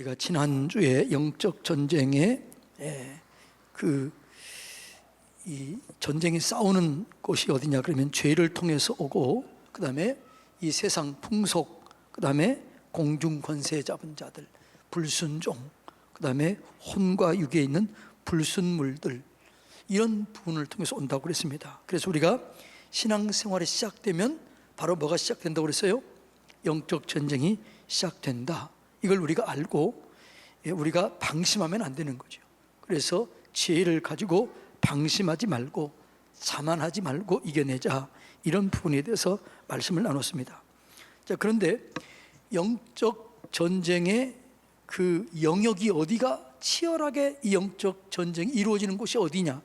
우리가 지난주에 영적 전쟁에 이 전쟁이 싸우는 곳이 어디냐 그러면 죄를 통해서 오고, 그 다음에 이 세상 풍속, 그 다음에 공중 권세 잡은 자들, 불순종, 그 다음에 혼과 육에 있는 불순물들, 이런 부분을 통해서 온다고 그랬습니다. 그래서 우리가 신앙생활이 시작되면 바로 뭐가 시작된다고 그랬어요? 영적 전쟁이 시작된다. 이걸 우리가 알고 우리가 방심하면 안 되는 거죠. 그래서 지혜를 가지고 방심하지 말고 자만하지 말고 이겨내자, 이런 부분에 대해서 말씀을 나눴습니다. 자, 그런데 영적 전쟁의 그 영역이 어디가 치열하게 이 영적 전쟁이 이루어지는 곳이 어디냐?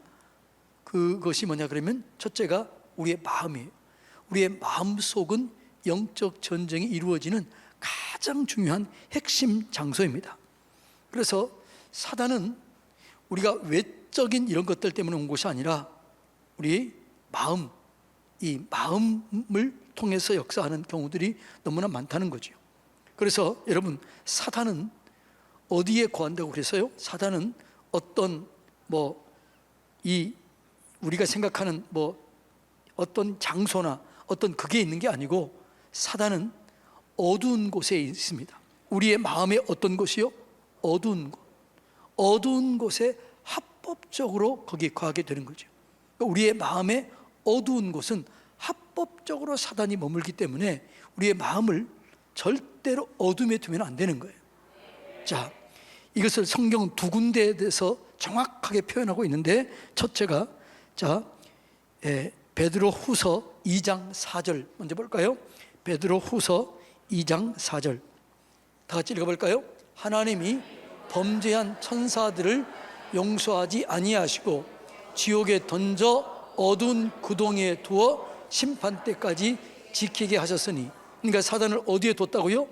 그것이 뭐냐 그러면 첫째가 우리의 마음이에요. 우리의 마음속은 영적 전쟁이 이루어지는 가장 중요한 핵심 장소입니다. 그래서 사단은 우리가 외적인 이런 것들 때문에 온 것이 아니라 우리 마음, 이 마음을 통해서 역사하는 경우들이 너무나 많다는 거죠. 그래서 여러분, 사단은 어디에 거한다고 그랬어요? 사단은 어떤 우리가 생각하는 어떤 장소나 어떤 그게 있는 게 아니고, 사단은 어두운 곳에 있습니다. 우리의 마음에 어떤 곳이요? 어두운 곳. 어두운 곳에 합법적으로 거기에 거하게 되는 거죠. 우리의 마음에 어두운 곳은 합법적으로 사단이 머물기 때문에 우리의 마음을 절대로 어둠에 두면 안 되는 거예요. 자, 이것을 성경 두 군데에 대해서 정확하게 표현하고 있는데, 첫째가 베드로 후서 2장 4절 먼저 볼까요? 베드로 후서 2장 4절 다 같이 읽어볼까요? 하나님이 범죄한 천사들을 용서하지 아니하시고 지옥에 던져 어두운 구덩이에 두어 심판 때까지 지키게 하셨으니, 그러니까 사단을 어디에 뒀다고요?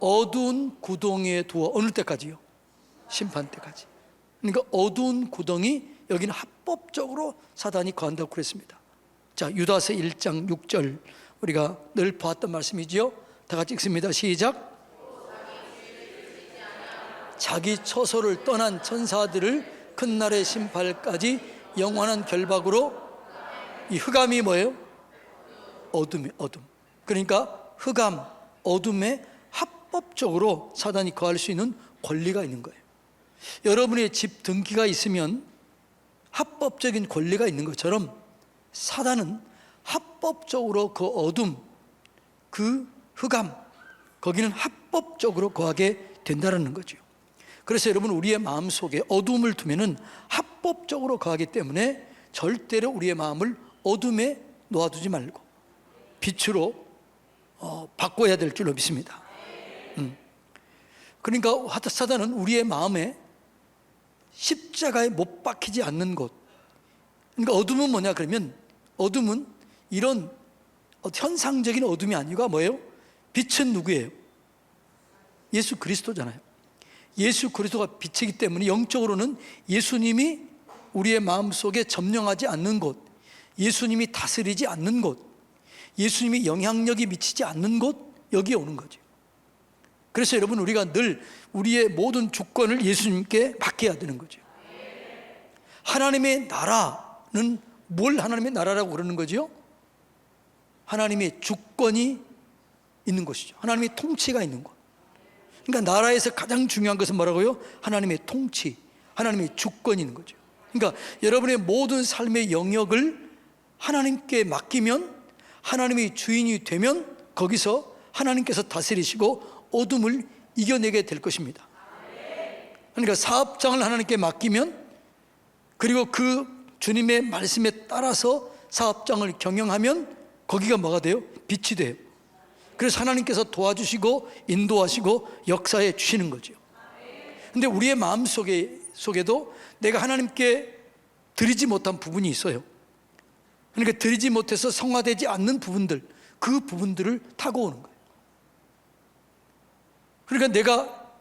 어두운 구덩이에 두어 어느 때까지요? 심판 때까지. 그러니까 어두운 구덩이, 여기는 합법적으로 사단이 거한다고 그랬습니다. 자, 유다서 1장 6절 우리가 늘 보았던 말씀이지요. 다 같이 읽습니다. 시작. 자기 처소를 떠난 천사들을 큰 날의 심판까지 영원한 결박으로, 이 흑암이 뭐예요? 어둠. 그러니까 흑암, 어둠에 합법적으로 사단이 거할 수 있는 권리가 있는 거예요. 여러분의 집 등기가 있으면 합법적인 권리가 있는 것처럼 사단은 합법적으로 그 어둠, 그 흑암, 거기는 합법적으로 거하게 된다는 거죠. 그래서 여러분, 우리의 마음속에 어둠을 두면은 합법적으로 거하기 때문에 절대로 우리의 마음을 어둠에 놓아두지 말고 빛으로 바꿔야 될 줄로 믿습니다. 그러니까 사단은 우리의 마음에 십자가에 못 박히지 않는 곳, 그러니까 어둠은 뭐냐 그러면, 어둠은 이런 현상적인 어둠이 아니고 뭐예요? 빛은 누구예요? 예수 그리스도잖아요. 예수 그리스도가 빛이기 때문에 영적으로는 예수님이 우리의 마음속에 점령하지 않는 곳, 예수님이 다스리지 않는 곳, 예수님이 영향력이 미치지 않는 곳, 여기에 오는 거죠. 그래서 여러분, 우리가 늘 우리의 모든 주권을 예수님께 맡겨야 되는 거죠. 하나님의 나라는 뭘 하나님의 나라라고 그러는 거죠? 하나님의 주권이 있는 것이죠. 하나님의 통치가 있는 것. 그러니까 나라에서 가장 중요한 것은 뭐라고요? 하나님의 통치, 하나님의 주권이 있는 거죠. 그러니까 여러분의 모든 삶의 영역을 하나님께 맡기면, 하나님의 주인이 되면 거기서 하나님께서 다스리시고 어둠을 이겨내게 될 것입니다. 그러니까 사업장을 하나님께 맡기면, 그리고 그 주님의 말씀에 따라서 사업장을 경영하면 거기가 뭐가 돼요? 빛이 돼요. 그래서 하나님께서 도와주시고 인도하시고 역사해 주시는 거죠. 근데 우리의 마음 속에도 내가 하나님께 드리지 못한 부분이 있어요. 그러니까 드리지 못해서 성화되지 않는 부분들, 그 부분들을 타고 오는 거예요. 그러니까 내가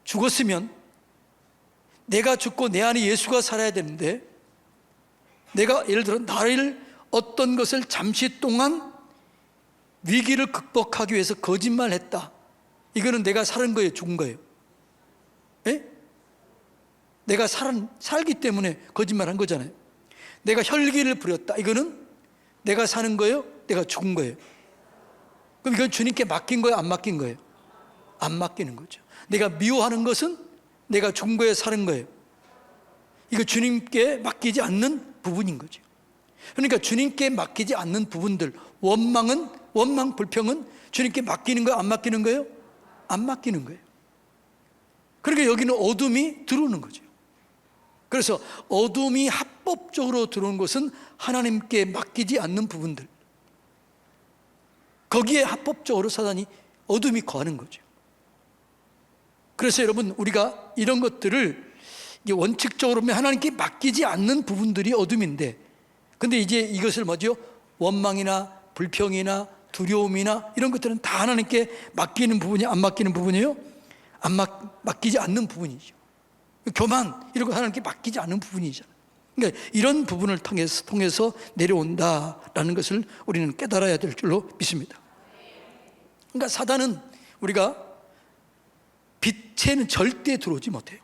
죽었으면, 내가 죽고 내 안에 예수가 살아야 되는데, 내가 예를 들어 나를 어떤 것을 잠시 동안 위기를 극복하기 위해서 거짓말했다, 이거는 내가 살은 거예요, 죽은 거예요? 예? 내가 살기 때문에 거짓말한 거잖아요. 내가 혈기를 부렸다. 이거는 내가 사는 거예요? 내가 죽은 거예요? 그럼 이건 주님께 맡긴 거예요? 안 맡긴 거예요? 안 맡기는 거죠. 내가 미워하는 것은 내가 죽은 거예요? 사는 거예요? 이거 주님께 맡기지 않는 부분인 거죠. 그러니까 주님께 맡기지 않는 부분들, 원망, 불평은 주님께 맡기는 거예요? 안 맡기는 거예요? 안 맡기는 거예요. 그러니까 여기는 어둠이 들어오는 거죠. 그래서 어둠이 합법적으로 들어온 것은 하나님께 맡기지 않는 부분들, 거기에 합법적으로 사단이 어둠이 거하는 거죠. 그래서 여러분, 우리가 이런 것들을 원칙적으로 보면 하나님께 맡기지 않는 부분들이 어둠인데, 근데 이제 이것을 뭐죠? 원망이나 불평이나 두려움이나 이런 것들은 다 하나님께 맡기는 부분이 안 맡기는 부분이에요? 맡기지 않는 부분이죠. 교만 이런 거 하나님께 맡기지 않는 부분이잖아요. 그러니까 이런 부분을 통해서 내려온다라는 것을 우리는 깨달아야 될 줄로 믿습니다. 그러니까 사단은 우리가 빛에는 절대 들어오지 못해요.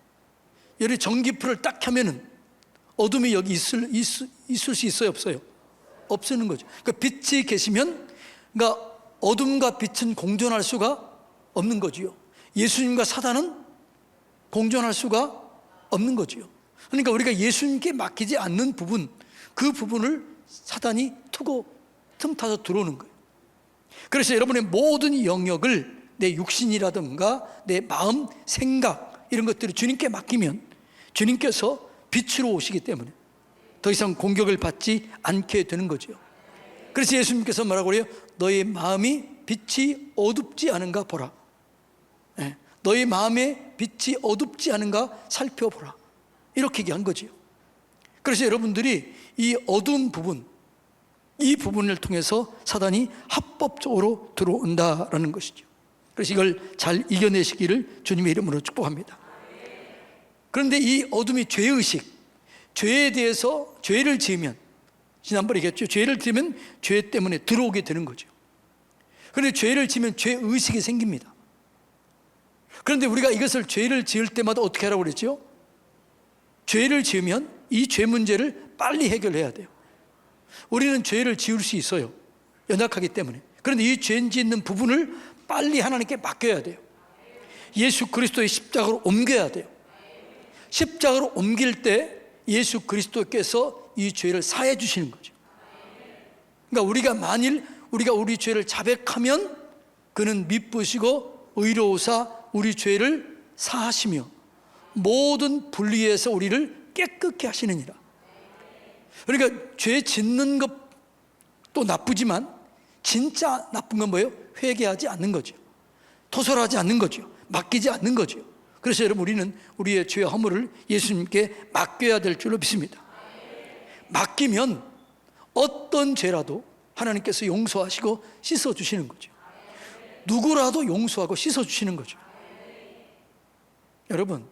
예를 전기불을 딱 켜면은 어둠이 여기 있을 수 있어요, 없어요? 없는 거죠. 그러니까 빛이 계시면, 그러니까 어둠과 빛은 공존할 수가 없는 거지요. 예수님과 사단은 공존할 수가 없는 거지요. 그러니까 우리가 예수님께 맡기지 않는 부분, 그 부분을 사단이 틈타서 들어오는 거예요. 그래서 여러분의 모든 영역을 내 육신이라든가 내 마음, 생각 이런 것들을 주님께 맡기면 주님께서 빛으로 오시기 때문에 더 이상 공격을 받지 않게 되는 거죠. 그래서 예수님께서 뭐라고 그래요? 너의 마음이 빛이 어둡지 않은가 보라. 네. 너의 마음에 빛이 어둡지 않은가 살펴보라. 이렇게 얘기한 거죠. 그래서 여러분들이 이 어두운 부분, 이 부분을 통해서 사단이 합법적으로 들어온다라는 것이죠. 그래서 이걸 잘 이겨내시기를 주님의 이름으로 축복합니다. 그런데 이 어둠이 죄의식, 죄에 대해서 죄를 지으면, 지난번에 얘기했죠. 죄를 지으면 죄 때문에 들어오게 되는 거죠. 그런데 죄를 지으면 죄의식이 생깁니다. 그런데 우리가 이것을 죄를 지을 때마다 어떻게 하라고 그랬죠? 죄를 지으면 이 죄 문제를 빨리 해결해야 돼요. 우리는 죄를 지을 수 있어요, 연약하기 때문에. 그런데 이 죄 짓는 부분을 빨리 하나님께 맡겨야 돼요. 예수 그리스도의 십자가로 옮겨야 돼요. 십자가로 옮길 때 예수 그리스도께서 이 죄를 사해 주시는 거죠. 그러니까 우리가 만일 우리 죄를 자백하면 그는 미쁘시고 의로우사 우리 죄를 사하시며 모든 불의에서 우리를 깨끗게 하시느니라. 그러니까 죄 짓는 것도 나쁘지만 진짜 나쁜 건 뭐예요? 회개하지 않는 거죠. 토설하지 않는 거죠. 맡기지 않는 거죠. 그래서 여러분, 우리는 우리의 죄와 허물을 예수님께 맡겨야 될 줄로 믿습니다. 맡기면 어떤 죄라도 하나님께서 용서하시고 씻어주시는 거죠. 누구라도 용서하고 씻어주시는 거죠. 여러분,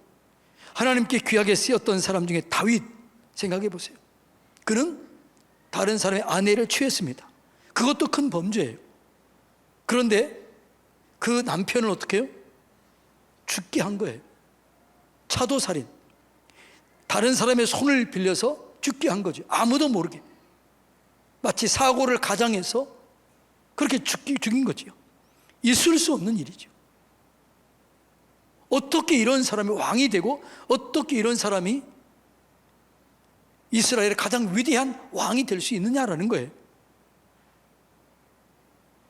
하나님께 귀하게 쓰였던 사람 중에 다윗 생각해 보세요. 그는 다른 사람의 아내를 취했습니다. 그것도 큰 범죄예요. 그런데 그 남편을 어떻게 해요? 죽게 한 거예요. 차도살인, 다른 사람의 손을 빌려서 죽게 한 거죠. 아무도 모르게 마치 사고를 가장해서 그렇게 죽인 거죠. 있을 수 없는 일이죠. 어떻게 이런 사람이 왕이 되고 어떻게 이런 사람이 이스라엘의 가장 위대한 왕이 될 수 있느냐라는 거예요.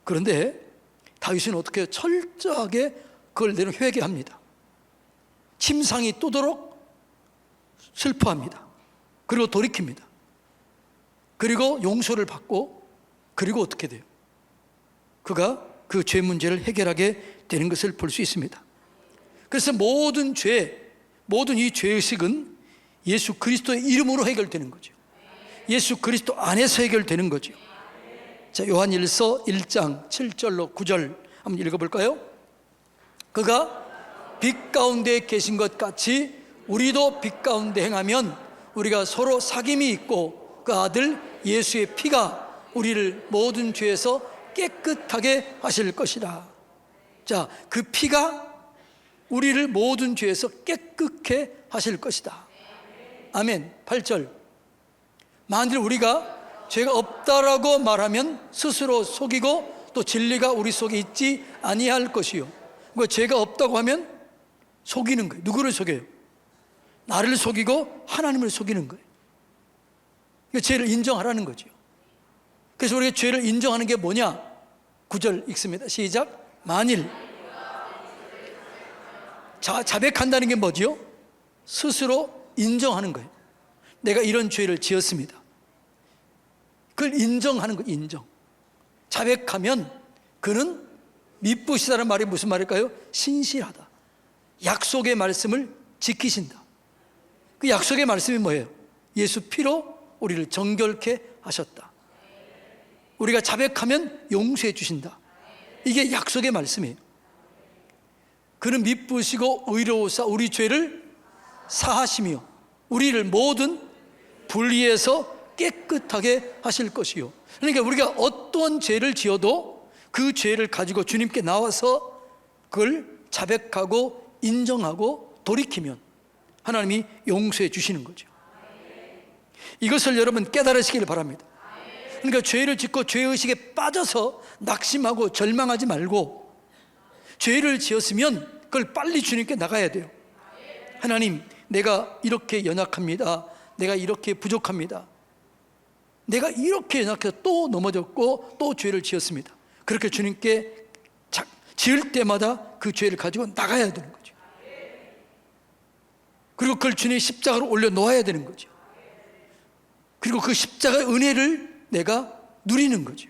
그런데 다윗은 어떻게 철저하게 그걸 내려 회개합니다. 침상이 또도록 슬퍼합니다. 그리고 돌이킵니다. 그리고 용서를 받고, 그리고 어떻게 돼요? 그가 그 죄 문제를 해결하게 되는 것을 볼 수 있습니다. 그래서 모든 죄, 모든 이 죄의식은 예수 그리스도의 이름으로 해결되는 거죠. 예수 그리스도 안에서 해결되는 거죠. 자, 요한일서 1장 7절로 9절 한번 읽어볼까요? 그가 빛 가운데 계신 것 같이 우리도 빛 가운데 행하면 우리가 서로 사귐이 있고 그 아들 예수의 피가 우리를 모든 죄에서 깨끗하게 하실 것이라. 자, 그 피가 우리를 모든 죄에서 깨끗게 하실 것이다. 아멘. 8절. 만일 우리가 죄가 없다라고 말하면 스스로 속이고 또 진리가 우리 속에 있지 아니할 것이요. 그 죄가 없다고 하면 속이는 거예요. 누구를 속여요? 나를 속이고 하나님을 속이는 거예요. 그러니까 죄를 인정하라는 거죠. 그래서 우리가 죄를 인정하는 게 뭐냐? 9절 읽습니다. 시작. 만일. 자백한다는 게 뭐지요? 스스로 인정하는 거예요. 내가 이런 죄를 지었습니다. 그걸 인정하는 거예요. 인정. 자백하면 그는 미쁘시다는 말이 무슨 말일까요? 신실하다. 약속의 말씀을 지키신다. 그 약속의 말씀이 뭐예요? 예수 피로 우리를 정결케 하셨다. 우리가 자백하면 용서해 주신다. 이게 약속의 말씀이에요. 그는 미쁘시고 의로우사 우리 죄를 사하시며 우리를 모든 불의에서 깨끗하게 하실 것이요. 그러니까 우리가 어떤 죄를 지어도 그 죄를 가지고 주님께 나와서 그걸 자백하고 인정하고 돌이키면 하나님이 용서해 주시는 거죠. 이것을 여러분 깨달으시길 바랍니다. 그러니까 죄를 짓고 죄의식에 빠져서 낙심하고 절망하지 말고, 죄를 지었으면 그걸 빨리 주님께 나가야 돼요. 하나님, 내가 이렇게 연약합니다. 내가 이렇게 부족합니다. 내가 이렇게 연약해서 또 넘어졌고 또 죄를 지었습니다. 그렇게 주님께 지을 때마다 그 죄를 가지고 나가야 되는 거죠. 그리고 그걸 주님의 십자가로 올려놓아야 되는 거죠. 그리고 그 십자가의 은혜를 내가 누리는 거죠.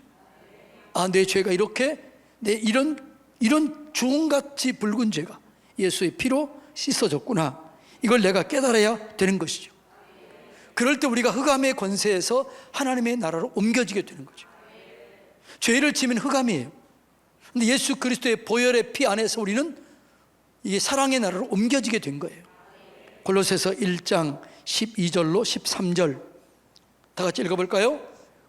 아, 내 죄가 이렇게, 내 이런 주홍같이 붉은 죄가 예수의 피로 씻어졌구나. 이걸 내가 깨달아야 되는 것이죠. 그럴 때 우리가 흑암의 권세에서 하나님의 나라로 옮겨지게 되는 거죠. 죄를 지면 흑암이에요. 근데 예수 그리스도의 보혈의 피 안에서 우리는 이 사랑의 나라로 옮겨지게 된 거예요. 골로새서 1장 12절로 13절 다 같이 읽어볼까요?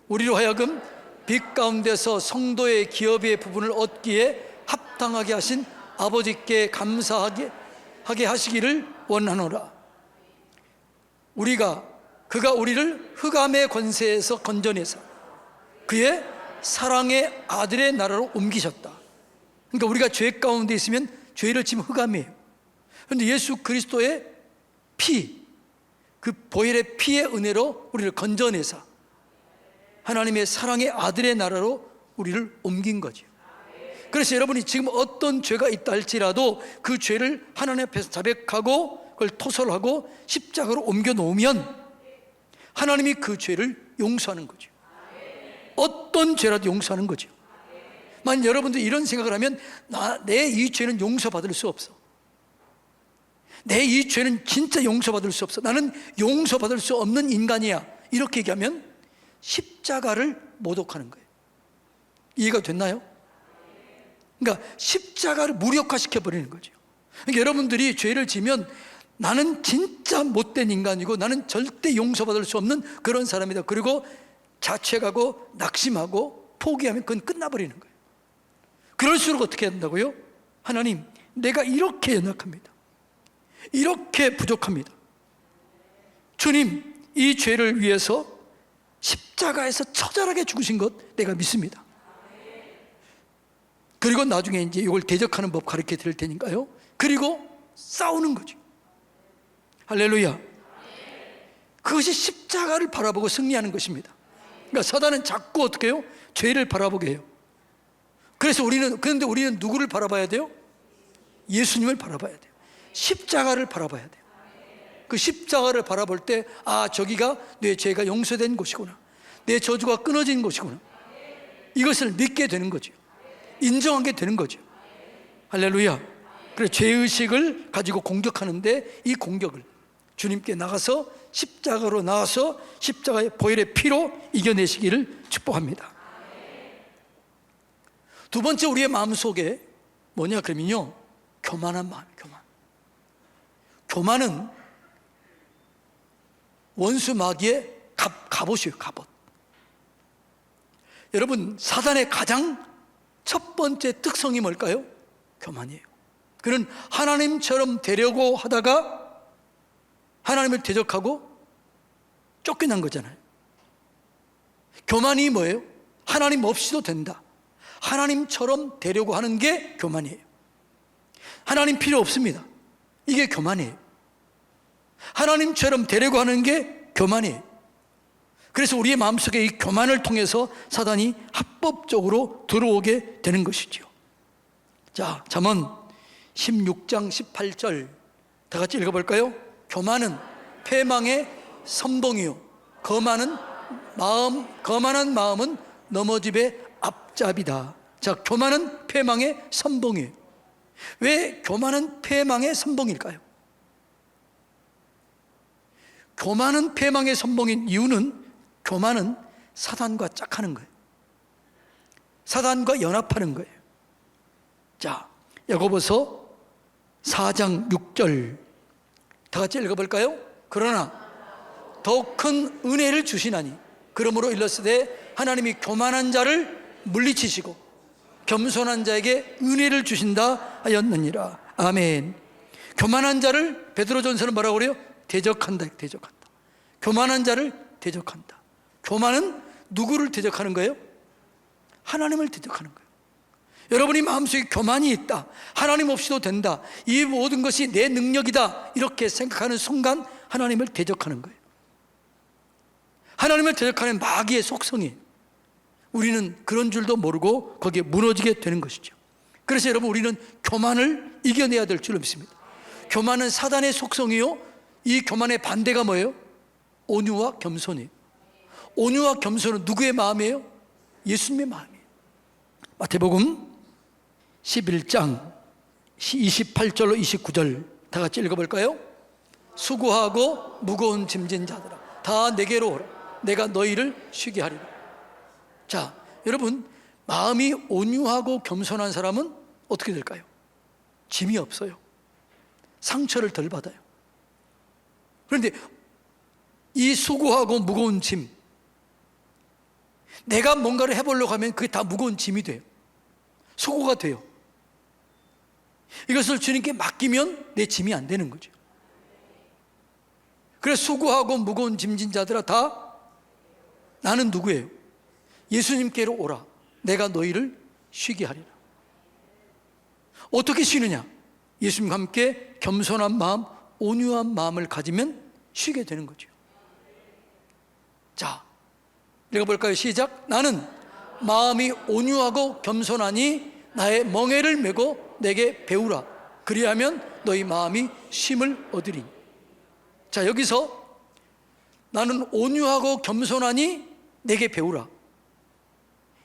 우리로 하여금 빛 가운데서 성도의 기업의 부분을 얻기에 합당하게 하신 아버지께 감사하게 하시기를 원하노라. 그가 우리를 흑암의 권세에서 건져내사 그의 사랑의 아들의 나라로 옮기셨다. 그러니까 우리가 죄 가운데 있으면 죄를 지면 흑암이에요. 그런데 예수 그리스도의 피, 그 보혈의 피의 은혜로 우리를 건져내사 하나님의 사랑의 아들의 나라로 우리를 옮긴 거죠. 그래서 여러분이 지금 어떤 죄가 있다 할지라도 그 죄를 하나님 앞에서 자백하고 그걸 토설하고 십자가로 옮겨 놓으면 하나님이 그 죄를 용서하는 거죠. 어떤 죄라도 용서하는 거죠. 만약 여러분들 이런 생각을 하면 내 이 죄는 용서받을 수 없어. 내 이 죄는 진짜 용서받을 수 없어. 나는 용서받을 수 없는 인간이야. 이렇게 얘기하면 십자가를 모독하는 거예요. 이해가 됐나요? 그러니까 십자가를 무력화시켜버리는 거죠. 그러니까 여러분들이 죄를 지면 나는 진짜 못된 인간이고 나는 절대 용서받을 수 없는 그런 사람이다. 그리고 자책하고 낙심하고 포기하면 그건 끝나버리는 거예요. 그럴수록 어떻게 한다고요? 하나님, 내가 이렇게 연약합니다. 이렇게 부족합니다. 주님, 이 죄를 위해서 십자가에서 처절하게 죽으신 것 내가 믿습니다. 그리고 나중에 이제 이걸 대적하는 법 가르쳐 드릴 테니까요. 그리고 싸우는 거죠. 할렐루야. 그것이 십자가를 바라보고 승리하는 것입니다. 그러니까 사단은 자꾸 어떻게 해요? 죄를 바라보게 해요. 그래서 그런데 우리는 누구를 바라봐야 돼요? 예수님을 바라봐야 돼요. 십자가를 바라봐야 돼요. 그 십자가를 바라볼 때, 아, 저기가 내 죄가 용서된 곳이구나. 내 저주가 끊어진 곳이구나. 이것을 믿게 되는 거죠. 인정하게 되는 거죠. 할렐루야. 그래서 죄의식을 가지고 공격하는데 이 공격을 주님께 나가서 십자가로 나와서 십자가의 보혈의 피로 이겨내시기를 축복합니다. 두 번째, 우리의 마음속에 뭐냐 그러면요, 교만한 마음. 교만은 원수 마귀의 갑옷이에요. 갑옷. 여러분, 사단의 가장 첫 번째 특성이 뭘까요? 교만이에요. 그는 하나님처럼 되려고 하다가 하나님을 대적하고 쫓겨난 거잖아요. 교만이 뭐예요? 하나님 없이도 된다. 하나님처럼 되려고 하는 게 교만이에요. 하나님 필요 없습니다. 이게 교만이에요. 하나님처럼 되려고 하는 게 교만이에요. 그래서 우리의 마음속에 이 교만을 통해서 사단이 합법적으로 들어오게 되는 것이죠. 자, 잠언 16장 18절 다 같이 읽어볼까요? 교만은 패망의 선봉이요 거만한 마음은 넘어짐의 앞잡이다. 자, 교만은 패망의 선봉이에요. 왜 교만은 패망의 선봉일까요? 교만은 패망의 선봉인 이유는 교만은 사단과 짝하는 거예요. 사단과 연합하는 거예요. 자, 야고보서 4장 6절 다 같이 읽어볼까요? 그러나 더욱 큰 은혜를 주시나니 그러므로 일렀으되 하나님이 교만한 자를 물리치시고 겸손한 자에게 은혜를 주신다 하였느니라. 아멘. 교만한 자를 베드로전서는 뭐라고 그래요? 대적한다. 교만한 자를 대적한다. 교만은 누구를 대적하는 거예요? 하나님을 대적하는 거예요. 여러분이 마음속에 교만이 있다, 하나님 없이도 된다, 이 모든 것이 내 능력이다 이렇게 생각하는 순간 하나님을 대적하는 거예요. 하나님을 대적하는 마귀의 속성이에요. 우리는 그런 줄도 모르고 거기에 무너지게 되는 것이죠. 그래서 여러분, 우리는 교만을 이겨내야 될 줄로 믿습니다. 교만은 사단의 속성이요, 이 교만의 반대가 뭐예요? 온유와 겸손이에요. 온유와 겸손은 누구의 마음이에요? 예수님의 마음이에요. 마태복음 11장 28절로 29절 다 같이 읽어볼까요? 수고하고 무거운 짐진 자들아 다 내게로 오라. 내가 너희를 쉬게 하리라. 자, 여러분, 마음이 온유하고 겸손한 사람은 어떻게 될까요? 짐이 없어요. 상처를 덜 받아요. 그런데 이 수고하고 무거운 짐, 내가 뭔가를 해보려고 하면 그게 다 무거운 짐이 돼요. 수고가 돼요. 이것을 주님께 맡기면 내 짐이 안 되는 거죠. 그래서 수고하고 무거운 짐진 자들아 다 나는 누구예요? 예수님께로 오라. 내가 너희를 쉬게 하리라. 어떻게 쉬느냐? 예수님과 함께 겸손한 마음, 온유한 마음을 가지면 쉬게 되는 거죠. 자, 읽어볼까요? 시작. 나는 마음이 온유하고 겸손하니 나의 멍에를 메고 내게 배우라. 그리하면 너희 마음이 쉼을 얻으리니. 자, 여기서 나는 온유하고 겸손하니 내게 배우라.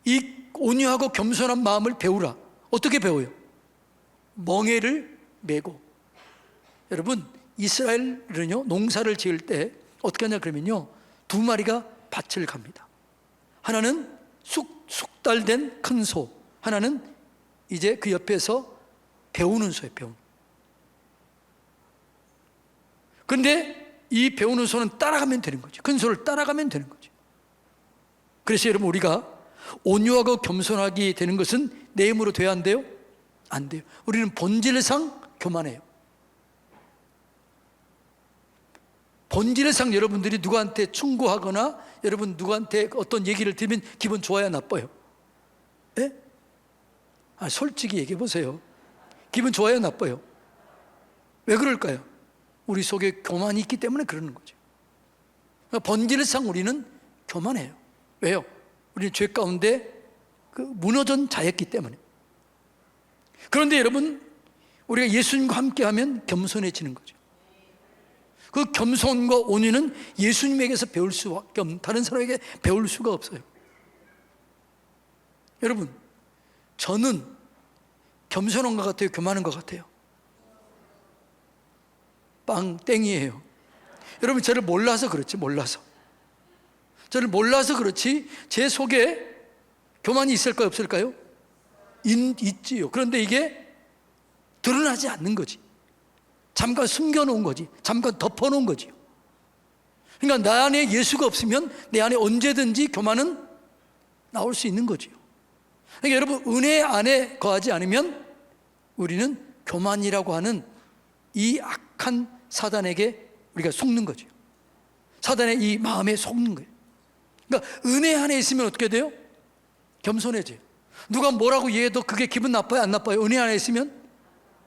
이 온유하고 겸손한 마음을 배우라. 어떻게 배워요? 멍에를 메고. 여러분, 이스라엘은요, 농사를 지을 때 어떻게 하냐 그러면요, 두 마리가 밭을 갑니다. 하나는 숙달된 큰 소, 하나는 이제 그 옆에서 배우는 소예요. 배우는. 그런데 이 배우는 소는 따라가면 되는 거죠. 큰 소를 따라가면 되는 거죠. 그래서 여러분, 우리가 온유하고 겸손하게 되는 것은 내 힘으로 돼야 안 돼요? 안 돼요. 우리는 본질상 교만해요. 본질상 여러분들이 누구한테 충고하거나 여러분 누구한테 어떤 얘기를 들으면 기분 좋아야 나빠요? 예? 솔직히 얘기해 보세요. 기분 좋아야 나빠요? 왜 그럴까요? 우리 속에 교만이 있기 때문에 그러는 거죠. 그러니까 본질상 우리는 교만해요. 왜요? 우리는 죄 가운데 무너진 자였기 때문에. 그런데 여러분, 우리가 예수님과 함께하면 겸손해지는 거죠. 그 겸손과 온유는 예수님에게서 배울 수밖에 없는, 다른 사람에게 배울 수가 없어요. 여러분, 저는 겸손한 것 같아요? 교만한 것 같아요? 땡이에요. 여러분, 저를 몰라서 그렇지, 저를 몰라서 그렇지 제 속에 교만이 있을까요, 없을까요? 있지요. 그런데 이게 드러나지 않는 거지. 잠깐 숨겨놓은 거지. 잠깐 덮어놓은 거지요. 그러니까 나 안에 예수가 없으면 내 안에 언제든지 교만은 나올 수 있는 거지요. 그러니까 여러분, 은혜 안에 거하지 않으면 우리는 교만이라고 하는 이 악한 사단에게 우리가 속는 거죠. 사단의 이 마음에 속는 거예요. 그러니까 은혜 안에 있으면 어떻게 돼요? 겸손해져요. 누가 뭐라고 얘기해도 그게 기분 나빠요, 안 나빠요? 은혜 안에 있으면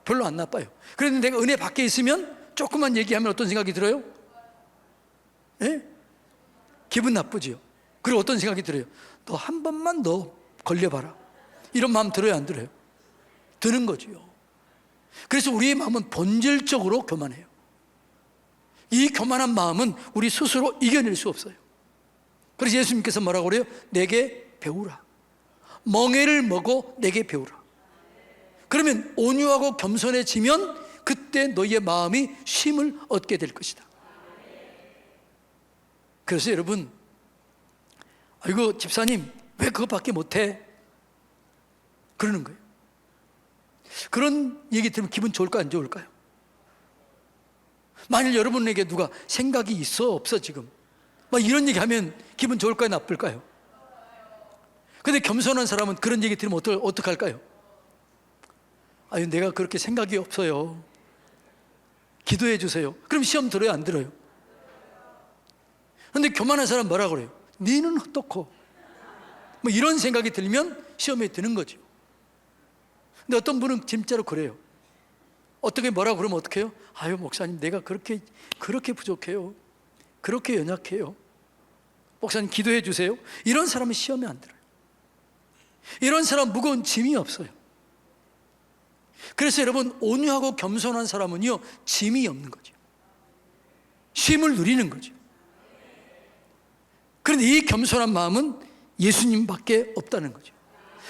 별로 안 나빠요. 그런데 내가 은혜 밖에 있으면 조금만 얘기하면 어떤 생각이 들어요? 예? 기분 나쁘지요. 그리고 어떤 생각이 들어요? 너 한 번만 더 걸려봐라. 이런 마음 들어요, 안 들어요? 드는 거지요. 그래서 우리의 마음은 본질적으로 교만해요. 이 교만한 마음은 우리 스스로 이겨낼 수 없어요. 그래서 예수님께서 뭐라고 그래요? 내게 배우라. 멍에를 먹어 내게 배우라. 그러면 온유하고 겸손해지면 그때 너희의 마음이 쉼을 얻게 될 것이다. 그래서 여러분, 아이고 집사님 왜 그것밖에 못해? 그러는 거예요. 그런 얘기 들으면 기분 좋을까 안 좋을까요? 만일 여러분에게 누가 생각이 있어 없어 지금 막 이런 얘기하면 기분 좋을까요 나쁠까요? 근데 겸손한 사람은 그런 얘기 들으면 어떡할까요? 아유 내가 그렇게 생각이 없어요. 기도해 주세요. 그럼 시험 들어요 안 들어요? 근데 교만한 사람 뭐라 그래요? 니는 어떻고? 뭐 이런 생각이 들면 시험에 드는 거죠. 근데 어떤 분은 진짜로 그래요. 어떻게 뭐라고 그러면 어떡해요? 아유 목사님 내가 그렇게 부족해요. 그렇게 연약해요. 목사님 기도해 주세요. 이런 사람은 시험에 안 들어요. 이런 사람 무거운 짐이 없어요. 그래서 여러분 온유하고 겸손한 사람은요 짐이 없는 거죠. 쉼을 누리는 거죠. 그런데 이 겸손한 마음은 예수님밖에 없다는 거죠.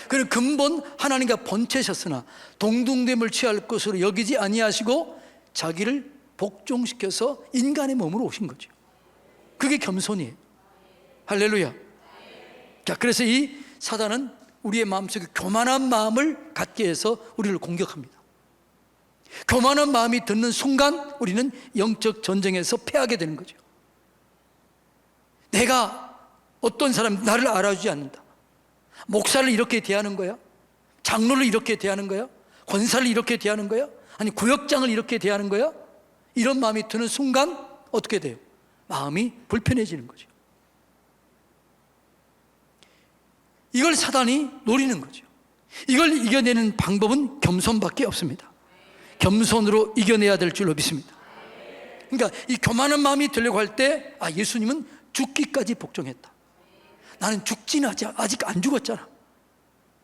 그는 근본 하나님과 번체셨으나 동등됨을 취할 것으로 여기지 아니하시고 자기를 복종시켜서 인간의 몸으로 오신 거죠. 그게 겸손이에요. 할렐루야. 자, 그래서 이 사단은 우리의 마음속에 교만한 마음을 갖게 해서 우리를 공격합니다. 교만한 마음이 드는 순간 우리는 영적 전쟁에서 패하게 되는 거죠. 내가 어떤 사람 나를 알아주지 않는다. 목사를 이렇게 대하는 거야? 장로를 이렇게 대하는 거야? 권사를 이렇게 대하는 거야? 아니 구역장을 이렇게 대하는 거야? 이런 마음이 드는 순간 어떻게 돼요? 마음이 불편해지는 거죠. 이걸 사단이 노리는 거죠. 이걸 이겨내는 방법은 겸손밖에 없습니다. 겸손으로 이겨내야 될 줄로 믿습니다. 그러니까 이 교만한 마음이 들려고 할 때 예수님은 죽기까지 복종했다. 나는 죽지는 아직 안 죽었잖아.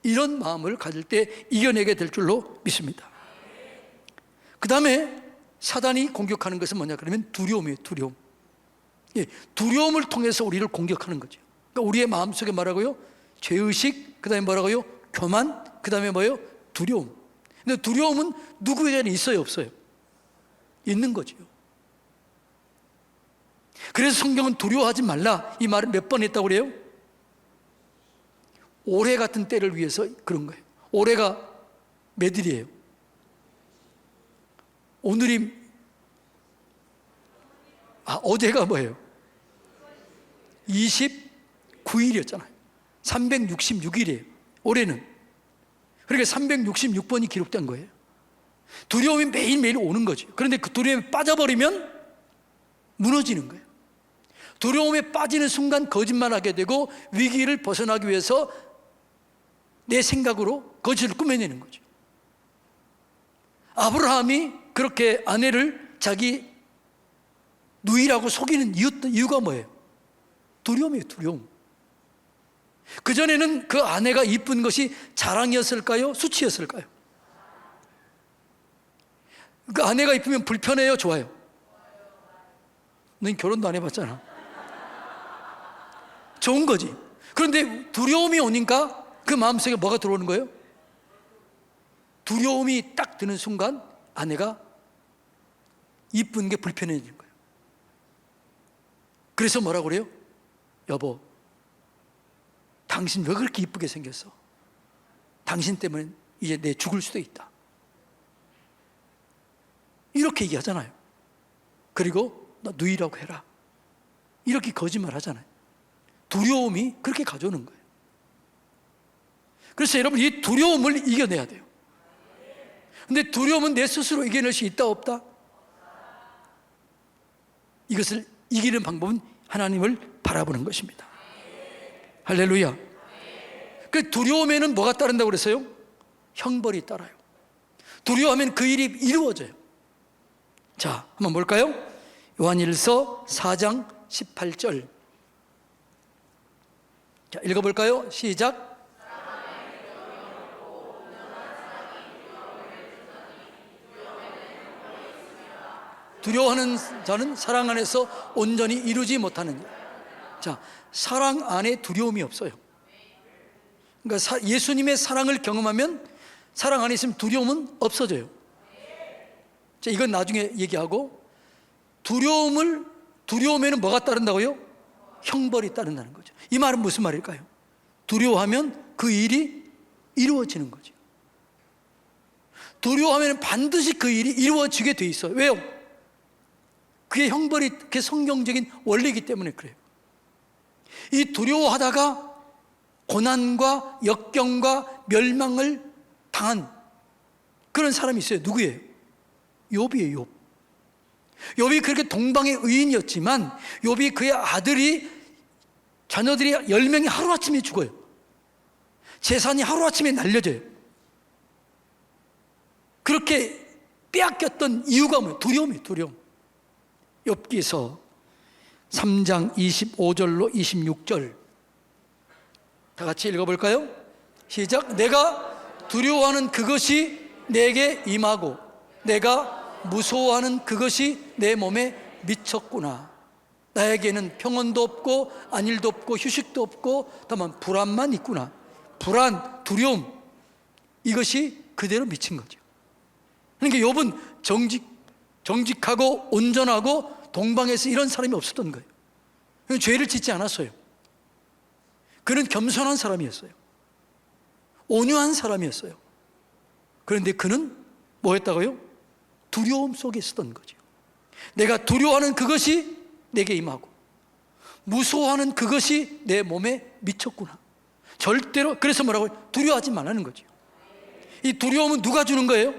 이런 마음을 가질 때 이겨내게 될 줄로 믿습니다. 그 다음에 사단이 공격하는 것은 뭐냐 그러면 두려움이에요. 두려움. 두려움을 통해서 우리를 공격하는 거죠. 그러니까 우리의 마음속에 뭐라고요? 죄의식, 그 다음에 뭐라고요? 교만, 그 다음에 뭐예요? 두려움. 근데 두려움은 누구에게는 있어요 없어요? 있는 거죠. 그래서 성경은 두려워하지 말라 이 말을 몇 번 했다고 그래요? 올해 같은 때를 위해서 그런 거예요. 올해가 몇일이에요? 오늘이 어제가 뭐예요? 29일이었잖아요 366일이에요 올해는. 그러니까 366번이 기록된 거예요. 두려움이 매일매일 오는 거죠. 그런데 그 두려움에 빠져버리면 무너지는 거예요. 두려움에 빠지는 순간 거짓말하게 되고 위기를 벗어나기 위해서 내 생각으로 거짓을 꾸며내는 거죠. 아브라함이 그렇게 아내를 자기 누이라고 속이는 이유가 뭐예요? 두려움이에요. 두려움. 그전에는 그 아내가 이쁜 것이 자랑이었을까요? 수치였을까요? 그 아내가 이쁘면 불편해요? 좋아요? 넌 결혼도 안 해봤잖아. 좋은 거지. 그런데 두려움이 오니까 그 마음속에 뭐가 들어오는 거예요? 두려움이 딱 드는 순간 아내가 이쁜 게 불편해지는 거예요. 그래서 뭐라고 그래요? 여보, 당신 왜 그렇게 이쁘게 생겼어? 당신 때문에 이제 내 죽을 수도 있다. 이렇게 얘기하잖아요. 그리고 너 누이라고 해라. 이렇게 거짓말 하잖아요. 두려움이 그렇게 가져오는 거예요. 그래서 여러분 이 두려움을 이겨내야 돼요. 근데 두려움은 내 스스로 이겨낼 수 있다 없다? 이것을 이기는 방법은 하나님을 바라보는 것입니다. 할렐루야. 그 두려움에는 뭐가 따른다고 그랬어요? 형벌이 따라요. 두려워하면 그 일이 이루어져요. 자, 한번 볼까요? 요한일서 4장 18절. 자, 읽어볼까요? 시작. 두려워하는 자는 사랑 안에서 온전히 이루지 못하느니라. 자, 사랑 안에 두려움이 없어요. 그러니까 예수님의 사랑을 경험하면 사랑 안에 있으면 두려움은 없어져요. 자, 이건 나중에 얘기하고, 두려움에는 뭐가 따른다고요? 형벌이 따른다는 거죠. 이 말은 무슨 말일까요? 두려워하면 그 일이 이루어지는 거죠. 두려워하면 반드시 그 일이 이루어지게 돼 있어요. 왜요? 그게 형벌이, 그게 성경적인 원리이기 때문에 그래요. 이 두려워하다가 고난과 역경과 멸망을 당한 그런 사람이 있어요. 누구예요? 욥이에요. 욥이 그렇게 동방의 의인이었지만 욥이 그의 자녀들이 10명이 하루아침에 죽어요. 재산이 하루아침에 날려져요. 그렇게 빼앗겼던 이유가 뭐예요? 두려움이에요. 두려움. 욥기서 3장 25절로 26절 다 같이 읽어볼까요? 시작. 내가 두려워하는 그것이 내게 임하고 내가 무서워하는 그것이 내 몸에 미쳤구나. 나에게는 평온도 없고 안일도 없고 휴식도 없고 다만 불안만 있구나. 불안, 두려움, 이것이 그대로 미친 거죠. 그러니까 욥은 정직하고 온전하고 동방에서 이런 사람이 없었던 거예요. 죄를 짓지 않았어요. 그는 겸손한 사람이었어요. 온유한 사람이었어요. 그런데 그는 뭐 했다고요? 두려움 속에 있었던 거죠. 내가 두려워하는 그것이 내게 임하고 무서워하는 그것이 내 몸에 미쳤구나. 절대로, 그래서 뭐라고요? 두려워하지 말라는 거죠. 이 두려움은 누가 주는 거예요?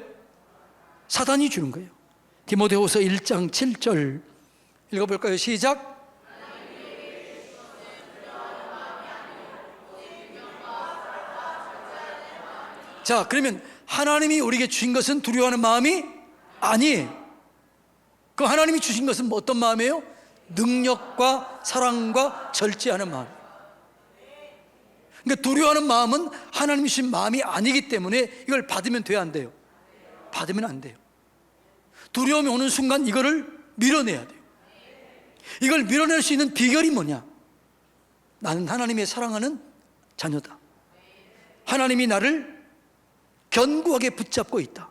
사단이 주는 거예요. 디모데후서 1장 7절 읽어볼까요? 시작. 자, 그러면 하나님이 우리에게 주신 것은 두려워하는 마음이 아니에요. 그 하나님이 주신 것은 어떤 마음이에요? 능력과 사랑과 절제하는 마음. 그러니까 두려워하는 마음은 하나님이 주신 마음이 아니기 때문에 이걸 받으면 돼요, 안 돼요? 받으면 안 돼요. 두려움이 오는 순간 이거를 밀어내야 돼요. 이걸 밀어낼 수 있는 비결이 뭐냐? 나는 하나님의 사랑하는 자녀다. 하나님이 나를 견고하게 붙잡고 있다.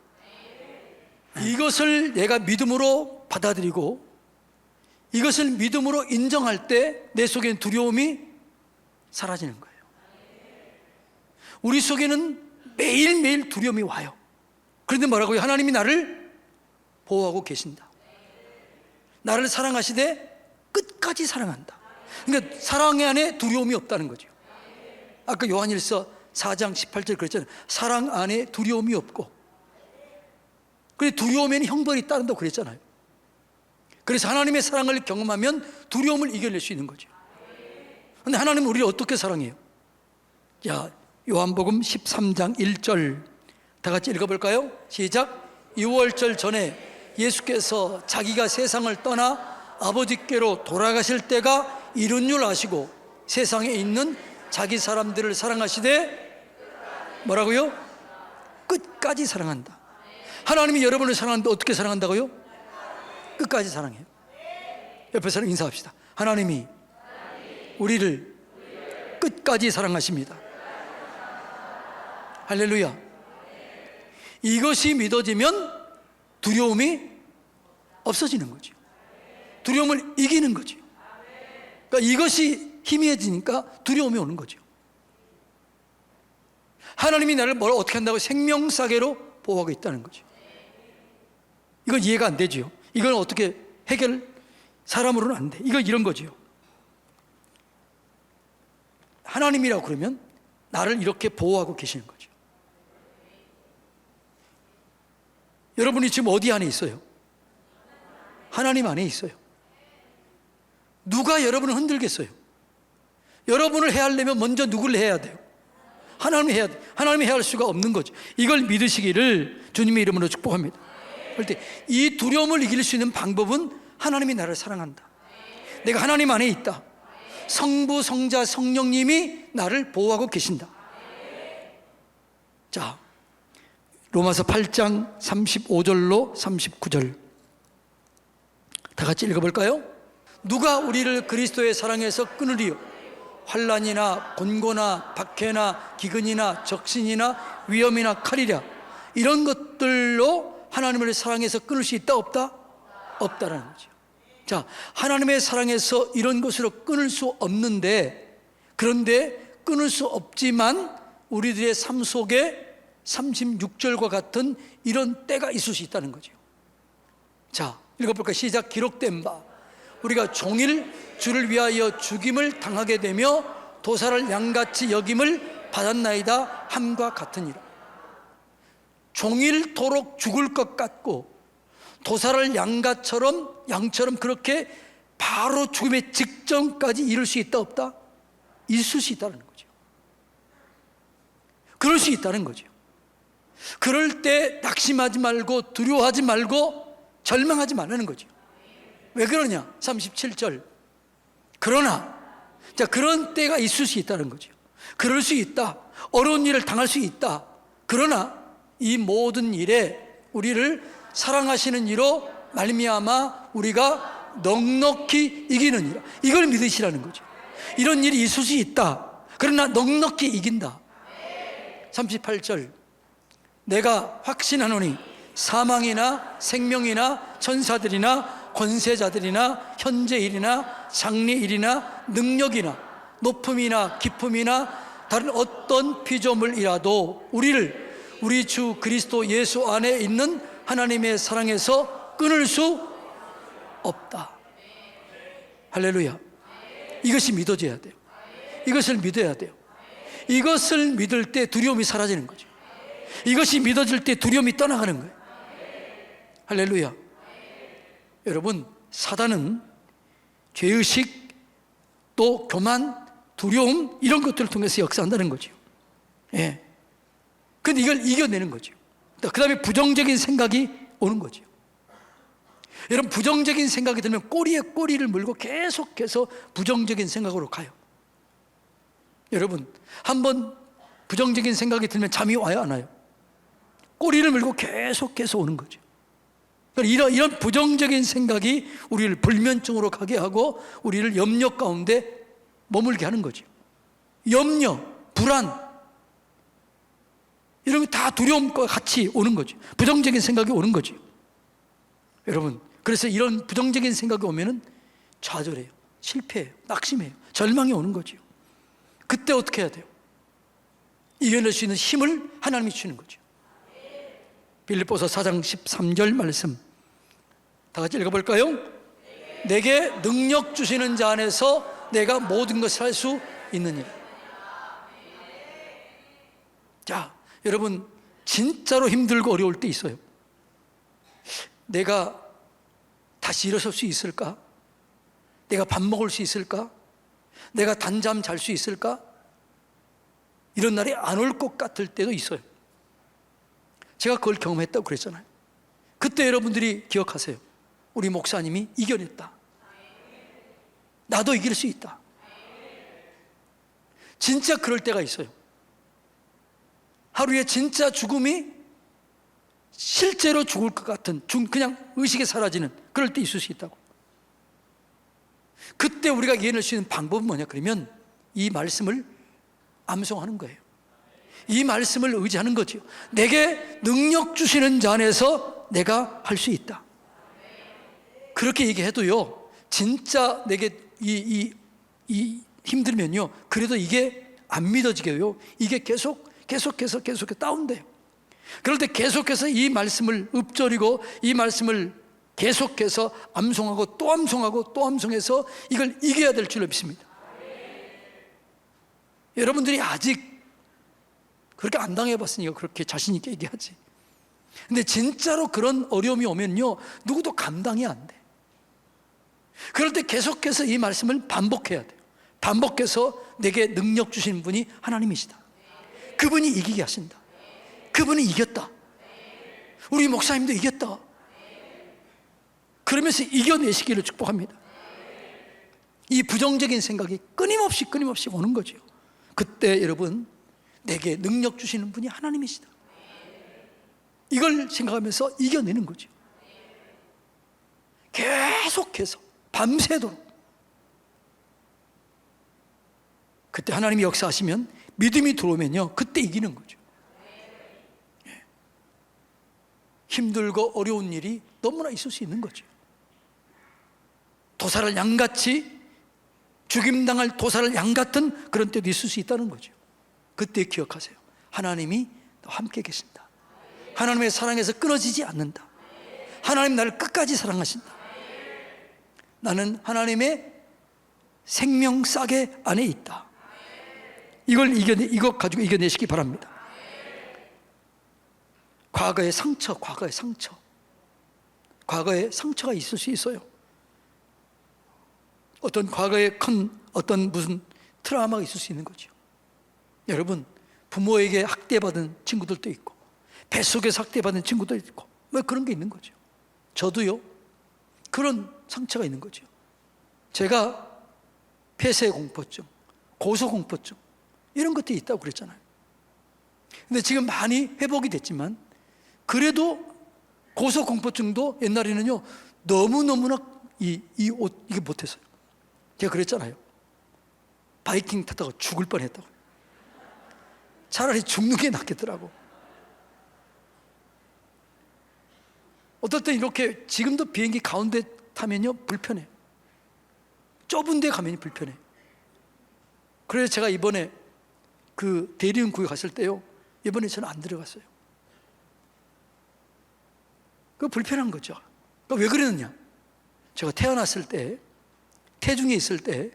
이것을 내가 믿음으로 받아들이고 이것을 믿음으로 인정할 때 내 속에는 두려움이 사라지는 거예요. 우리 속에는 매일매일 두려움이 와요. 그런데 뭐라고요? 하나님이 나를 보호하고 계신다. 나를 사랑하시되 끝까지 사랑한다. 그러니까 사랑 안에 두려움이 없다는 거죠. 아까 요한일서 4장 18절 그랬잖아요. 사랑 안에 두려움이 없고, 그런데 두려움에는 형벌이 따른다고 그랬잖아요. 그래서 하나님의 사랑을 경험하면 두려움을 이겨낼 수 있는 거죠. 그런데 하나님은 우리를 어떻게 사랑해요? 자, 요한복음 13장 1절 다 같이 읽어볼까요? 시작. 유월절 전에 예수께서 자기가 세상을 떠나 아버지께로 돌아가실 때가 이른 줄 아시고 세상에 있는 자기 사람들을 사랑하시되 뭐라고요? 끝까지 사랑한다. 하나님이 여러분을 사랑하는데 어떻게 사랑한다고요? 끝까지 사랑해요. 옆에 사람 인사합시다. 하나님이 우리를 끝까지 사랑하십니다. 할렐루야. 이것이 믿어지면 두려움이 없어지는 거죠. 두려움을 이기는 거죠. 그러니까 이것이 희미해지니까 두려움이 오는 거죠. 하나님이 나를 어떻게 한다고? 생명사계로 보호하고 있다는 거죠. 이건 이해가 안 되죠. 이건 어떻게 사람으로는 안 돼. 이건 이런 거죠. 하나님이라고 그러면 나를 이렇게 보호하고 계시는 거죠. 여러분이 지금 어디 안에 있어요? 하나님 안에 있어요. 누가 여러분을 흔들겠어요? 여러분을 해하려면 먼저 누구를 해야 돼요? 하나님을 해야 돼요. 하나님이 해할 수가 없는 거죠. 이걸 믿으시기를 주님의 이름으로 축복합니다. 그럴 때 이 두려움을 이길 수 있는 방법은 하나님이 나를 사랑한다. 내가 하나님 안에 있다. 성부, 성자, 성령님이 나를 보호하고 계신다. 자, 로마서 8장 35절로 39절 다 같이 읽어볼까요? 누가 우리를 그리스도의 사랑에서 끊으리요? 환난이나 곤고나 박해나 기근이나 적신이나 위험이나 칼이랴. 이런 것들로 하나님을 사랑해서 끊을 수 있다 없다? 없다라는 거죠. 자, 하나님의 사랑에서 이런 것으로 끊을 수 없는데, 그런데 끊을 수 없지만 우리들의 삶 속에 36절과 같은 이런 때가 있을 수 있다는 거죠. 자, 읽어볼까요? 시작. 기록된 바 우리가 종일 주를 위하여 죽임을 당하게 되며 도사를 양같이 여김을 받았나이다 함과 같으니라. 종일토록 죽을 것 같고 도사를 양처럼 그렇게 바로 죽음의 직전까지 이룰 수 있다 없다? 있을 수 있다는 거죠. 그럴 수 있다는 거죠. 그럴 때 낙심하지 말고 두려워하지 말고 절망하지 말라는 거죠. 왜 그러냐? 37절. 그러나, 자, 그런 때가 있을 수 있다는 거죠. 그럴 수 있다. 어려운 일을 당할 수 있다. 그러나 이 모든 일에 우리를 사랑하시는 이로 말미암아 우리가 넉넉히 이기느니라. 이걸 믿으시라는 거죠. 이런 일이 있을 수 있다. 그러나 넉넉히 이긴다. 38절. 내가 확신하노니 사망이나 생명이나 천사들이나 권세자들이나 현재일이나 장래일이나 능력이나 높음이나 깊음이나 다른 어떤 피조물이라도 우리를 우리 주 그리스도 예수 안에 있는 하나님의 사랑에서 끊을 수 없다. 할렐루야. 이것이 믿어져야 돼요. 이것을 믿어야 돼요. 이것을 믿을 때 두려움이 사라지는 거죠. 이것이 믿어질 때 두려움이 떠나가는 거예요. 할렐루야. 여러분, 사단은 죄의식, 또 교만, 두려움 이런 것들을 통해서 역사한다는 거죠. 예. 근데 이걸 이겨내는 거죠. 그 다음에 부정적인 생각이 오는 거죠. 여러분, 부정적인 생각이 들면 꼬리에 꼬리를 물고 계속해서 부정적인 생각으로 가요. 여러분, 한번 부정적인 생각이 들면 잠이 와요, 안 와요? 꼬리를 물고 계속해서 오는 거죠. 이런 부정적인 생각이 우리를 불면증으로 가게 하고 우리를 염려 가운데 머물게 하는 거죠. 염려, 불안 이런 게 다 두려움과 같이 오는 거죠. 부정적인 생각이 오는 거죠. 여러분, 그래서 이런 부정적인 생각이 오면은 좌절해요, 실패해요, 낙심해요, 절망이 오는 거죠. 그때 어떻게 해야 돼요? 이겨낼 수 있는 힘을 하나님이 주시는 거죠. 빌립보서 4장 13절 말씀 다 같이 읽어볼까요? 내게 능력 주시는 자 안에서 내가 모든 것을 할 수 있느니라. 자, 여러분, 진짜로 힘들고 어려울 때 있어요. 내가 다시 일어설 수 있을까? 내가 밥 먹을 수 있을까? 내가 단잠 잘 수 있을까? 이런 날이 안 올 것 같을 때도 있어요. 제가 그걸 경험했다고 그랬잖아요. 그때 여러분들이 기억하세요. 우리 목사님이 이겨냈다. 나도 이길 수 있다. 진짜 그럴 때가 있어요. 하루에 진짜 죽음이 실제로 죽을 것 같은, 그냥 의식이 사라지는 그럴 때 있을 수 있다고. 그때 우리가 이겨낼 수 있는 방법은 뭐냐? 그러면 이 말씀을 암송하는 거예요. 이 말씀을 의지하는 거죠. 내게 능력 주시는 자 안에서 내가 할 수 있다. 그렇게 얘기해도요, 진짜 내게 이 힘들면요, 그래도 이게 안 믿어지게요. 이게 계속해서 다운돼요. 그럴 때 계속해서 이 말씀을 읊조리고 이 말씀을 계속해서 암송하고 또 암송하고 또 암송해서 이걸 이겨야 될 줄로 믿습니다. 여러분들이 아직 그렇게 안 당해봤으니까 그렇게 자신 있게 얘기하지. 근데 진짜로 그런 어려움이 오면요, 누구도 감당이 안 돼. 그럴 때 계속해서 이 말씀을 반복해야 돼요. 반복해서 내게 능력 주시는 분이 하나님이시다. 그분이 이기게 하신다. 그분이 이겼다. 우리 목사님도 이겼다. 그러면서 이겨내시기를 축복합니다. 이 부정적인 생각이 끊임없이 오는 거죠. 그때 여러분, 내게 능력 주시는 분이 하나님이시다. 이걸 생각하면서 이겨내는 거죠. 계속해서 밤새도록. 그때 하나님이 역사하시면, 믿음이 들어오면요, 그때 이기는 거죠. 힘들고 어려운 일이 너무나 있을 수 있는 거죠. 도살할 양같이, 죽임당할 도살할 양같은 그런 때도 있을 수 있다는 거죠. 그때 기억하세요. 하나님이 함께 계신다. 하나님의 사랑에서 끊어지지 않는다. 하나님 나를 끝까지 사랑하신다. 나는 하나님의 생명 싸개 안에 있다. 이것 가지고 이겨내시기 바랍니다. 과거의 상처가 있을 수 있어요. 어떤 과거에 큰 어떤 무슨 트라우마가 있을 수 있는 거죠. 여러분, 부모에게 학대받은 친구들도 있고, 뱃속에서 학대받은 친구도 있고, 뭐 그런 게 있는 거죠. 저도요, 그런 상처가 있는 거죠. 제가 폐쇄공포증, 고소공포증 이런 것들이 있다고 그랬잖아요. 근데 지금 많이 회복이 됐지만, 그래도 고소공포증도 옛날에는요, 너무너무나 이게 못했어요. 제가 그랬잖아요. 바이킹 타다가 죽을 뻔했다고. 차라리 죽는 게 낫겠더라고. 어떨 땐 이렇게 지금도 비행기 가운데 타면요, 불편해. 좁은 데 가면 불편해. 그래서 제가 이번에 그 대리운국에 갔을 때요, 이번에 저는 안 들어갔어요. 그 불편한 거죠. 그러니까 왜 그러느냐? 제가 태어났을 때, 태중에 있을 때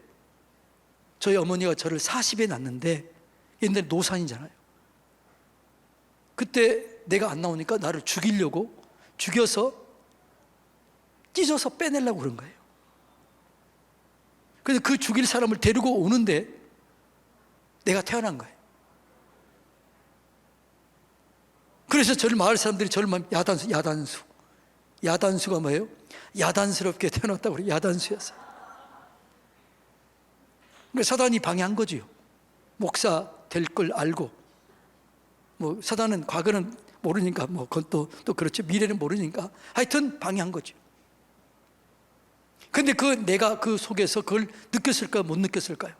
저희 어머니가 저를 40에 낳는데, 옛날에 노산이잖아요. 그때 내가 안 나오니까 나를 죽이려고, 죽여서 찢어서 빼내려고 그런 거예요. 그래서 그 죽일 사람을 데리고 오는데 내가 태어난 거예요. 그래서 저를 마을 사람들이 저를 야단수가 뭐예요? 야단스럽게 태어났다고 그래요. 야단수였어요. 그러니까 사단이 방해한 거지요. 목사 될 걸 알고, 뭐 사단은 과거는 모르니까, 뭐 그건 또 그렇죠. 미래는 모르니까 하여튼 방해한 거죠. 근데 내가 그 속에서 그걸 느꼈을까요? 못 느꼈을까요?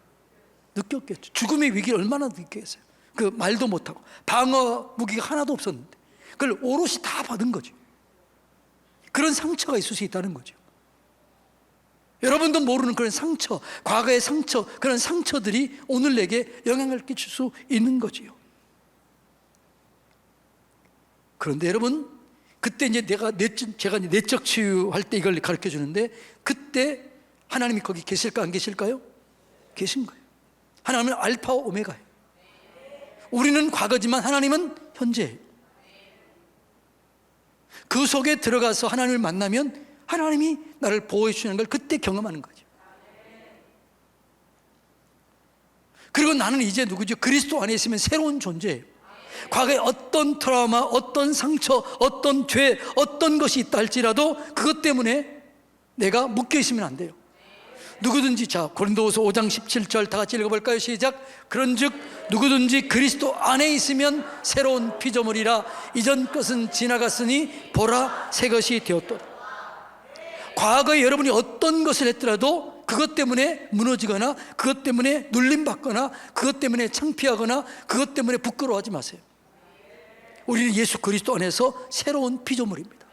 느꼈겠죠. 죽음의 위기를 얼마나 느꼈겠어요. 그 말도 못하고 방어 무기가 하나도 없었는데 그걸 오롯이 다 받은 거죠. 그런 상처가 있을 수 있다는 거죠. 여러분도 모르는 그런 상처, 과거의 상처, 그런 상처들이 오늘 내게 영향을 끼칠 수 있는 거지요. 그런데 여러분, 그때 이제 제가 내적 치유할 때 이걸 가르쳐 주는데, 그때 하나님이 거기 계실까 안 계실까요? 계신 거예요. 하나님은 알파와 오메가예요. 우리는 과거지만 하나님은 현재예요. 그 속에 들어가서 하나님을 만나면 하나님이 나를 보호해 주시는 걸 그때 경험하는 거죠. 그리고 나는 이제 누구죠? 그리스도 안에 있으면 새로운 존재예요. 과거에 어떤 트라우마, 어떤 상처, 어떤 죄, 어떤 것이 있다 할지라도 그것 때문에 내가 묶여 있으면 안 돼요. 누구든지, 자, 고린도후서 5장 17절 다 같이 읽어볼까요? 시작. 그런즉 누구든지 그리스도 안에 있으면 새로운 피조물이라, 이전 것은 지나갔으니 보라 새 것이 되었도다. 과거에 여러분이 어떤 것을 했더라도 그것 때문에 무너지거나, 그것 때문에 눌림받거나, 그것 때문에 창피하거나, 그것 때문에 부끄러워하지 마세요. 우리는 예수 그리스도 안에서 새로운 피조물입니다.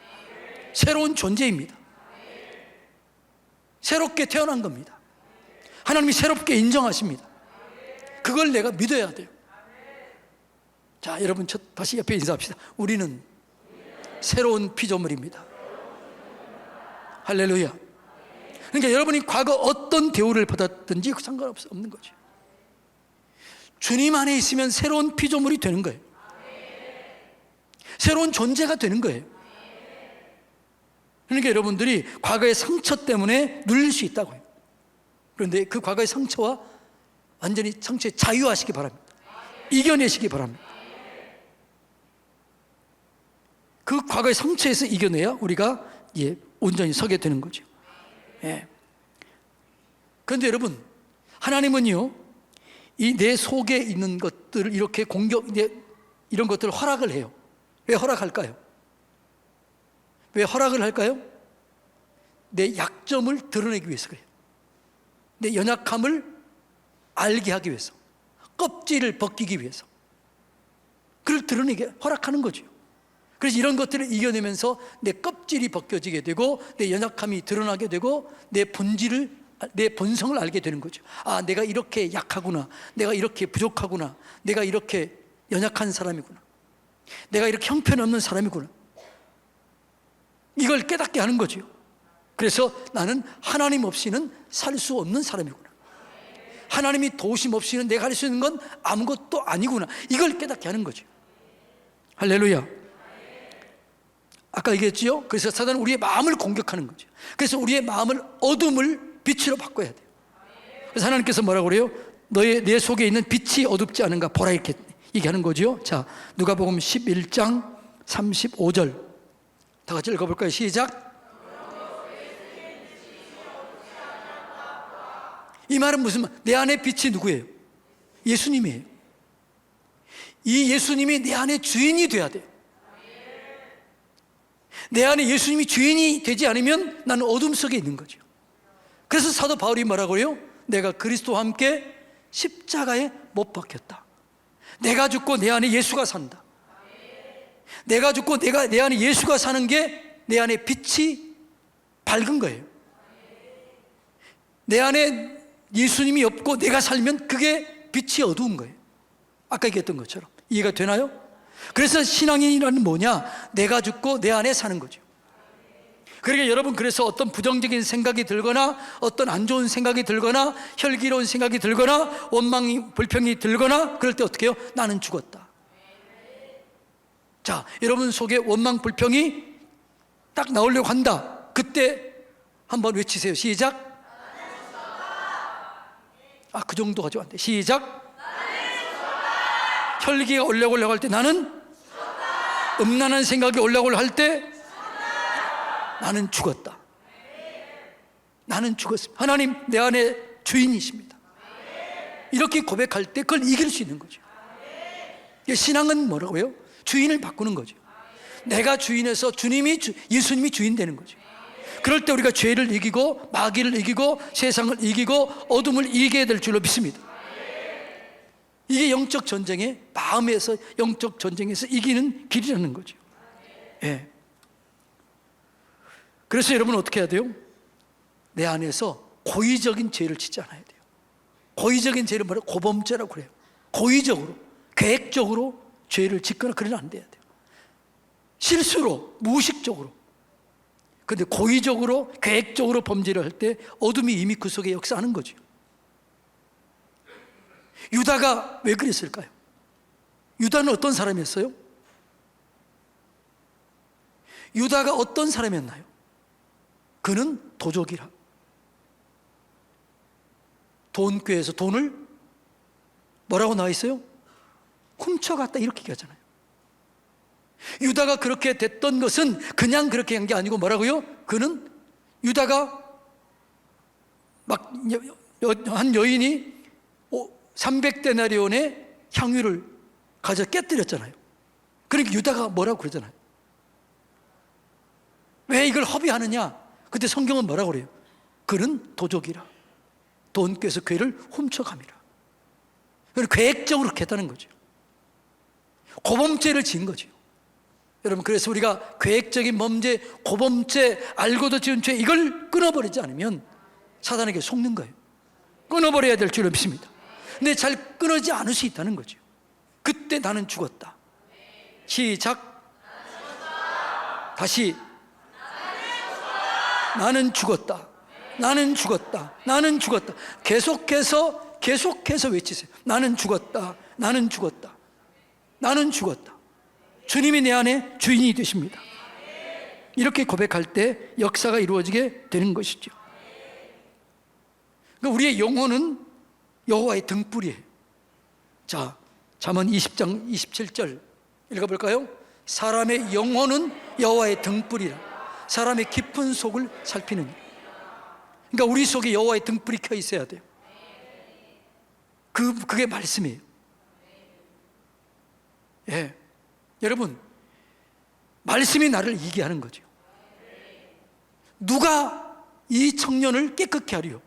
새로운 존재입니다. 새롭게 태어난 겁니다. 하나님이 새롭게 인정하십니다. 그걸 내가 믿어야 돼요. 자, 여러분, 다시 옆에 인사합시다. 우리는 새로운 피조물입니다. 할렐루야. 그러니까 여러분이 과거 어떤 대우를 받았든지 상관없는 거죠. 주님 안에 있으면 새로운 피조물이 되는 거예요. 새로운 존재가 되는 거예요. 그러니까 여러분들이 과거의 상처 때문에 눌릴 수 있다고요. 그런데 그 과거의 상처와 완전히 상처에 자유하시기 바랍니다. 이겨내시기 바랍니다. 그 과거의 상처에서 이겨내야 우리가 온전히 서게 되는 거죠. 그런데 여러분, 하나님은요, 이 내 속에 있는 것들을 이렇게 이런 것들을 허락을 해요. 왜 허락할까요? 왜 허락을 할까요? 내 약점을 드러내기 위해서 그래요. 내 연약함을 알게 하기 위해서, 껍질을 벗기기 위해서, 그걸 드러내게 허락하는 거죠. 그래서 이런 것들을 이겨내면서 내 껍질이 벗겨지게 되고 내 연약함이 드러나게 되고 내 본성을 알게 되는 거죠. 아, 내가 이렇게 약하구나, 내가 이렇게 부족하구나, 내가 이렇게 연약한 사람이구나, 내가 이렇게 형편없는 사람이구나, 이걸 깨닫게 하는 거죠. 그래서 나는 하나님 없이는 살 수 없는 사람이구나, 하나님이 도우심 없이는 내가 할 수 있는 건 아무것도 아니구나, 이걸 깨닫게 하는 거죠. 할렐루야. 아까 얘기했지요? 그래서 사단은 우리의 마음을 공격하는 거죠. 그래서 우리의 마음을 어둠을 빛으로 바꿔야 돼요. 그래서 하나님께서 뭐라고 그래요? 내 속에 있는 빛이 어둡지 않은가 보라, 이렇게 얘기하는 거죠. 자, 누가복음 11장 35절 다 같이 읽어볼까요? 시작. 이 말은 무슨 말? 내 안에 빛이 누구예요? 예수님이에요. 이 예수님이 내 안에 주인이 돼야 돼요. 내 안에 예수님이 주인이 되지 않으면 나는 어둠 속에 있는 거죠. 그래서 사도 바울이 뭐라고 해요? 내가 그리스도와 함께 십자가에 못 박혔다. 내가 죽고 내 안에 예수가 산다. 내가 죽고 내 안에 예수가 사는 게 내 안에 빛이 밝은 거예요. 내 안에 예수님이 없고 내가 살면 그게 빛이 어두운 거예요. 아까 얘기했던 것처럼. 이해가 되나요? 그래서 신앙인이라는 뭐냐? 내가 죽고 내 안에 사는 거죠. 그러니까 여러분, 그래서 어떤 부정적인 생각이 들거나 어떤 안 좋은 생각이 들거나 혈기로운 생각이 들거나 원망이 불평이 들거나 그럴 때 어떻게 해요? 나는 죽었다. 자, 여러분 속에 원망 불평이 딱 나오려고 한다. 그때 한번 외치세요. 시작. 아, 그 정도 가지고 안 돼. 시작. 혈기가 올라오려고 할 때 나는 음란한 생각이 올라오려고 할 때 나는 죽었다. 나는 죽었습니다. 하나님 내 안에 주인이십니다. 이렇게 고백할 때 그걸 이길 수 있는 거죠. 신앙은 뭐라고요? 주인을 바꾸는 거죠. 내가 주인에서 예수님이 주인 되는 거죠. 그럴 때 우리가 죄를 이기고 마귀를 이기고 세상을 이기고 어둠을 이기게 될 줄로 믿습니다. 이게 영적 전쟁의 마음에서, 영적 전쟁에서 이기는 길이라는 거죠. 예. 그래서 여러분 어떻게 해야 돼요? 내 안에서 고의적인 죄를 짓지 않아야 돼요. 고의적인 죄를 뭐라? 고범죄라고 그래요. 고의적으로, 계획적으로 죄를 짓거나 그러면 안 돼야 돼요. 실수로, 무의식적으로. 그런데 고의적으로, 계획적으로 범죄를 할 때 어둠이 이미 그 속에 역사하는 거죠. 유다가 왜 그랬을까요? 유다는 어떤 사람이었어요? 유다가 어떤 사람이었나요? 그는 도적이라. 돈꾀에서 돈을 뭐라고 나와 있어요? 훔쳐갔다, 이렇게 얘기하잖아요. 유다가 그렇게 됐던 것은 그냥 그렇게 한 게 아니고 뭐라고요? 그는 유다가 막 한 여인이 300데나리온의 향유를 가져 깨뜨렸잖아요. 그러니까 유다가 뭐라고 그러잖아요. 왜 이걸 허비하느냐? 그때 성경은 뭐라고 그래요? 그는 도적이라. 돈께서 괴를 훔쳐감이라. 계획적으로 그렇게 했다는 거죠. 고범죄를 지은 거죠. 여러분, 그래서 우리가 계획적인 범죄, 고범죄, 알고도 지은 죄, 이걸 끊어버리지 않으면 사단에게 속는 거예요. 끊어버려야 될 줄로 믿습니다. 근데 잘 끊어지지 않을 수 있다는 거죠. 그때 나는 죽었다. 시작. 다시. 나는 죽었다. 나는 죽었다. 나는 죽었다. 계속해서 외치세요. 나는 죽었다. 나는 죽었다. 나는 죽었다. 주님이 내 안에 주인이 되십니다. 이렇게 고백할 때 역사가 이루어지게 되는 것이죠. 그러니까 우리의 영혼은 여호와의 등불이에요. 자, 잠언 20장 27절 읽어볼까요? 사람의 영혼은 여호와의 등불이라 사람의 깊은 속을 살피느니라. 그러니까 우리 속에 여호와의 등불이 켜 있어야 돼요. 그게 말씀이에요. 예, 여러분, 말씀이 나를 이기게 하는 거죠. 누가 이 청년을 깨끗게 하리요?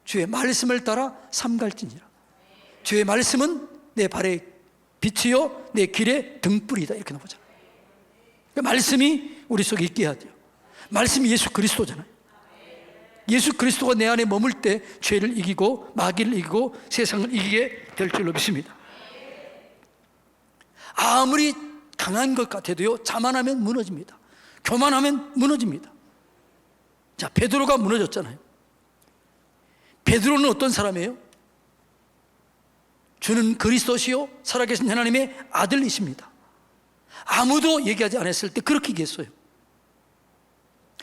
주의 말씀을 따라 삼갈지니라. 주의 말씀은 내 발의 빛이요 내 길의 등불이다. 이렇게 나오잖아요. 그러니까 말씀이 우리 속에 있게 해야 돼요. 말씀이 예수 그리스도잖아요. 예수 그리스도가 내 안에 머물 때 죄를 이기고 마귀를 이기고 세상을 이기게 될 줄로 믿습니다. 아무리 강한 것 같아도요, 자만하면 무너집니다. 교만하면 무너집니다. 자, 베드로가 무너졌잖아요. 베드로는 어떤 사람이에요? 주는 그리스도시요 살아계신 하나님의 아들이십니다. 아무도 얘기하지 않았을 때 그렇게 얘기했어요.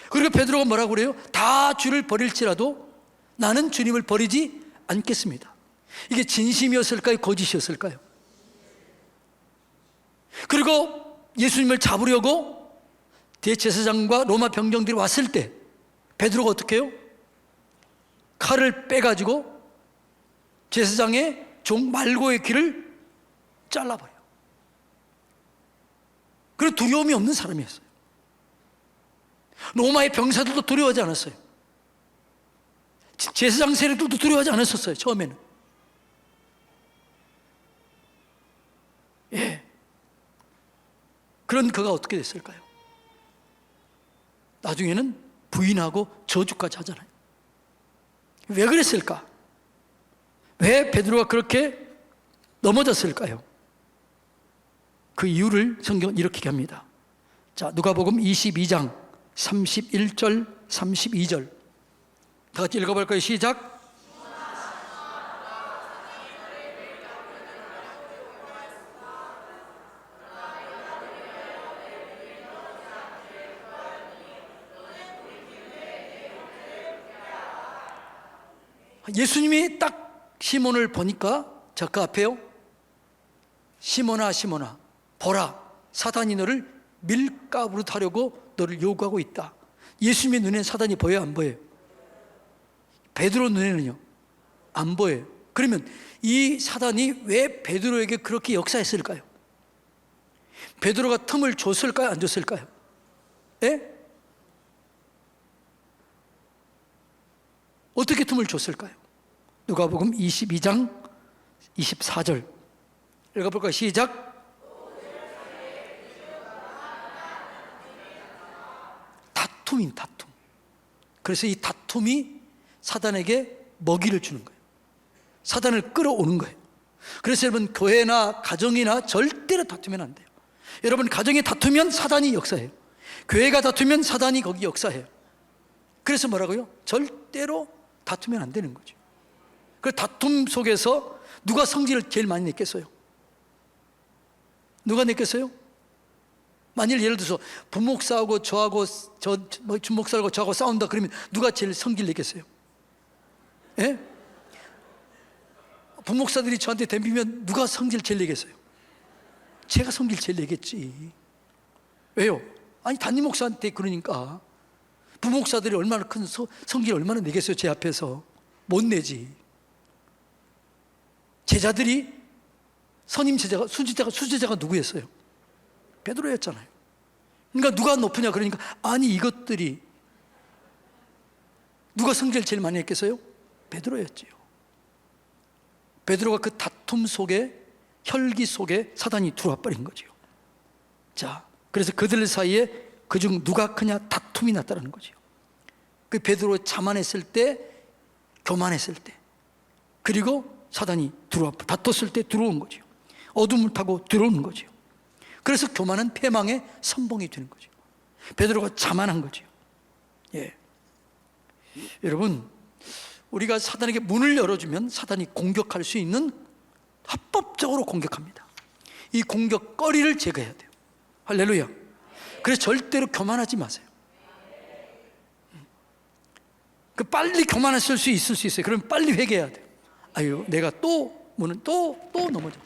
그리고 베드로가 뭐라고 그래요? 다 주를 버릴지라도 나는 주님을 버리지 않겠습니다. 이게 진심이었을까요? 거짓이었을까요? 그리고 예수님을 잡으려고 대제사장과 로마 병정들이 왔을 때 베드로가 어떻게 해요? 칼을 빼가지고 제사장의 종 말고의 귀를 잘라버려요. 그리고 두려움이 없는 사람이었어요. 로마의 병사들도 두려워하지 않았어요. 제사장 세력들도 두려워하지 않았었어요. 처음에는. 예. 그런 그가 어떻게 됐을까요? 나중에는 부인하고 저주까지 하잖아요. 왜 그랬을까? 왜 베드로가 그렇게 넘어졌을까요? 그 이유를 성경은 이렇게 얘기합니다. 자, 누가복음 22장 31절 32절 다 같이 읽어볼까요? 시작. 예수님이 딱 시몬을 보니까 저 그 앞에요. 시몬아 시몬아 보라, 사단이 너를 밀가부로 타려고 너를 요구하고 있다. 예수님의 눈에는 사단이 보여요, 안 보여요? 베드로 눈에는요, 안 보여요. 그러면 이 사단이 왜 베드로에게 그렇게 역사했을까요? 베드로가 틈을 줬을까요, 안 줬을까요? 예? 어떻게 틈을 줬을까요? 누가복음 22장 24절 읽어볼까요? 시작. 다툼인 다툼. 그래서 이 다툼이 사단에게 먹이를 주는 거예요. 사단을 끌어오는 거예요. 그래서 여러분, 교회나 가정이나 절대로 다투면 안 돼요. 여러분, 가정이 다투면 사단이 역사해요. 교회가 다투면 사단이 거기 역사해요. 그래서 뭐라고요? 절대로 다투면 안 되는 거죠. 그 다툼 속에서 누가 성질을 제일 많이 냈겠어요? 누가 냈겠어요? 만일 예를 들어서 부목사하고 저하고 주목사하고 저하고 싸운다 그러면 누가 제일 성질 내겠어요? 예? 부목사들이 저한테 덤비면 누가 성질 제일 내겠어요? 제가 성질 제일 내겠지. 왜요? 아니, 담임 목사한테 그러니까 부목사들이 얼마나 큰 성질 얼마나 내겠어요? 제 앞에서 못 내지. 제자들이 선임 제자가 수제자가 누구였어요? 베드로였잖아요. 그러니까 누가 높으냐 그러니까 아니 이것들이 누가 성질 제일 많이 했겠어요? 베드로였지요. 베드로가 그 다툼 속에 혈기 속에 사단이 들어와 버린 거죠. 자, 그래서 그들 사이에 그중 누가 크냐 다툼이 났다는 거죠. 그 베드로 자만했을 때, 교만했을 때, 그리고 사단이 들어와 다퉜을 때 들어온 거죠. 어둠을 타고 들어오는 거죠. 그래서 교만은 패망의 선봉이 되는 거죠. 베드로가 자만한 거죠. 예. 여러분, 우리가 사단에게 문을 열어주면 사단이 공격할 수 있는 합법적으로 공격합니다. 이 공격거리를 제거해야 돼요. 할렐루야. 그래서 절대로 교만하지 마세요. 그 빨리 교만하실 수 있어요. 그러면 빨리 회개해야 돼요. 아유, 내가 또 넘어져.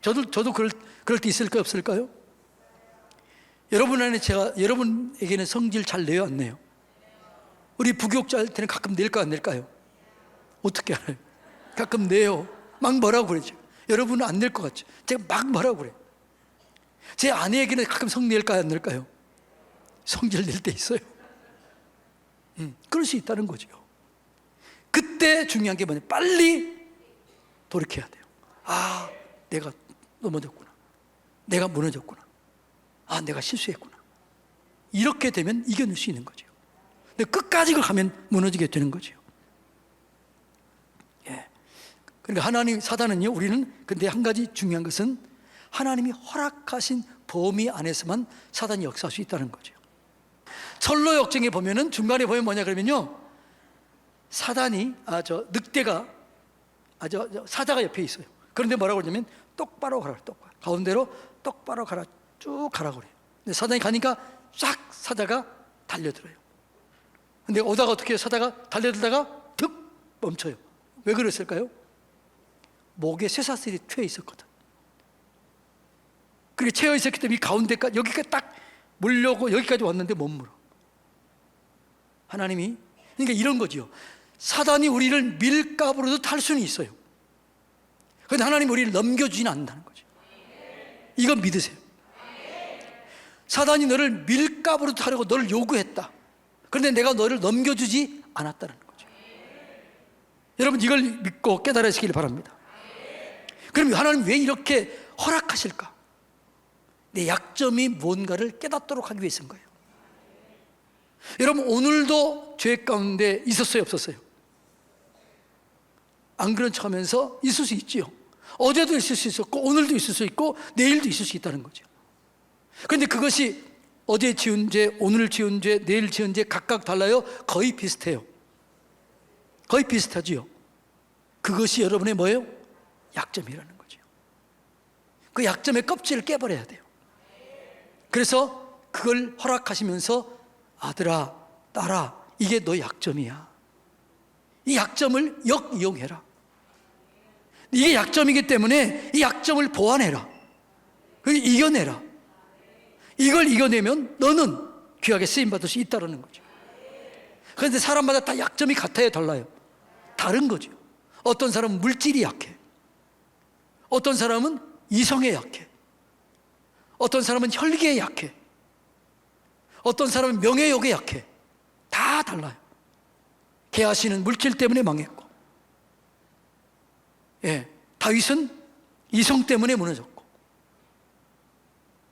저도 그럴 때 있을까요, 없을까요? 여러분 안에 제가 여러분에게는 성질 잘 내요, 안 내요? 우리 부교육자한테는 가끔 낼까 안 낼까요? 어떻게 알아요? 가끔 내요. 막 뭐라고 그러죠. 여러분은 안 낼 것 같죠. 제가 막 뭐라고 그래요. 제 아내에게는 가끔 성 낼까요, 안 낼까요? 성질 낼 때 있어요. 그럴 수 있다는 거죠. 그때 중요한 게 뭐냐, 빨리 돌이켜야 돼요. 아, 내가 넘어졌구나. 내가 무너졌구나. 아, 내가 실수했구나. 이렇게 되면 이겨낼 수 있는 거죠. 근데 끝까지 그걸 하면 무너지게 되는 거죠. 예. 그러니까 사단은요, 우리는 근데 한 가지 중요한 것은 하나님이 허락하신 범위 안에서만 사단이 역사할 수 있다는 거죠. 철로 역정에 보면은 중간에 보면 뭐냐 그러면요, 사단이 늑대가 사자가 옆에 있어요. 그런데 뭐라고 그러냐면 똑바로 가라, 똑바로 가운데로 똑바로 가라, 쭉 가라 그래요. 근데 사단이 가니까 싹 사자가 달려들어요. 근데 오다가 어떻게 해요? 사자가 달려들다가 툭 멈춰요. 왜 그랬을까요? 목에 쇠사슬이 트여 있었거든. 그렇게 채워 있었기 때문에 가운데까지, 여기까지 딱 물려고 여기까지 왔는데 못 물어. 하나님이, 그러니까 이런 거지요. 사단이 우리를 밀가부로도 탈 수는 있어요. 그런데 하나님이 우리를 넘겨주지는 않는다는 거죠. 이건 믿으세요. 사단이 너를 밀가부로 타려고 너를 요구했다. 그런데 내가 너를 넘겨주지 않았다는 거죠. 여러분, 이걸 믿고 깨달으시길 바랍니다. 그럼 하나님 왜 이렇게 허락하실까? 내 약점이 뭔가를 깨닫도록 하기 위해서인 거예요. 여러분, 오늘도 죄 가운데 있었어요, 없었어요? 안 그런 척 하면서 있을 수 있지요. 어제도 있을 수 있었고 오늘도 있을 수 있고 내일도 있을 수 있다는 거죠. 그런데 그것이 어제 지은 죄, 오늘 지은 죄, 내일 지은 죄 각각 달라요? 거의 비슷해요. 거의 비슷하지요. 그것이 여러분의 뭐예요? 약점이라는 거죠. 그 약점의 껍질을 깨버려야 돼요. 그래서 그걸 허락하시면서 아들아, 딸아, 이게 너 약점이야. 이 약점을 역이용해라. 이게 약점이기 때문에 이 약점을 보완해라. 이겨내라. 이걸 이겨내면 너는 귀하게 쓰임받을 수 있다는 거죠. 그런데 사람마다 다 약점이 같아요, 달라요? 다른 거죠. 어떤 사람은 물질이 약해. 어떤 사람은 이성에 약해. 어떤 사람은 혈기에 약해. 어떤 사람은 명예욕에 약해. 다 달라요. 게하시는 물질 때문에 망했고, 다윗은 이성 때문에 무너졌고,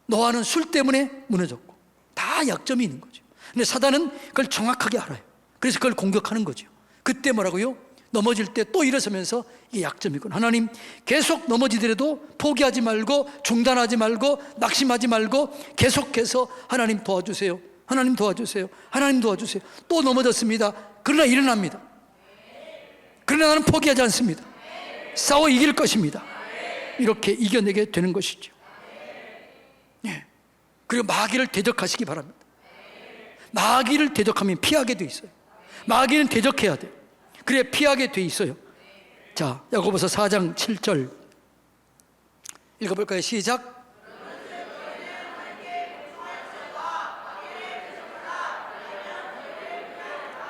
노아는 술 때문에 무너졌고, 다 약점이 있는 거죠. 근데 사단은 그걸 정확하게 알아요. 그래서 그걸 공격하는 거죠. 그때 뭐라고요? 넘어질 때 또 일어서면서 이게 약점이군. 하나님, 계속 넘어지더라도 포기하지 말고, 중단하지 말고, 낙심하지 말고 계속해서 하나님 도와주세요. 하나님 도와주세요. 하나님 도와주세요. 또 넘어졌습니다. 그러나 일어납니다. 그러나 나는 포기하지 않습니다. 싸워 이길 것입니다. 이렇게 이겨내게 되는 것이죠. 그리고 마귀를 대적하시기 바랍니다. 마귀를 대적하면 피하게 돼 있어요. 마귀는 대적해야 돼요. 그래야 피하게 돼 있어요. 자, 야고보서 4장 7절 읽어볼까요? 시작.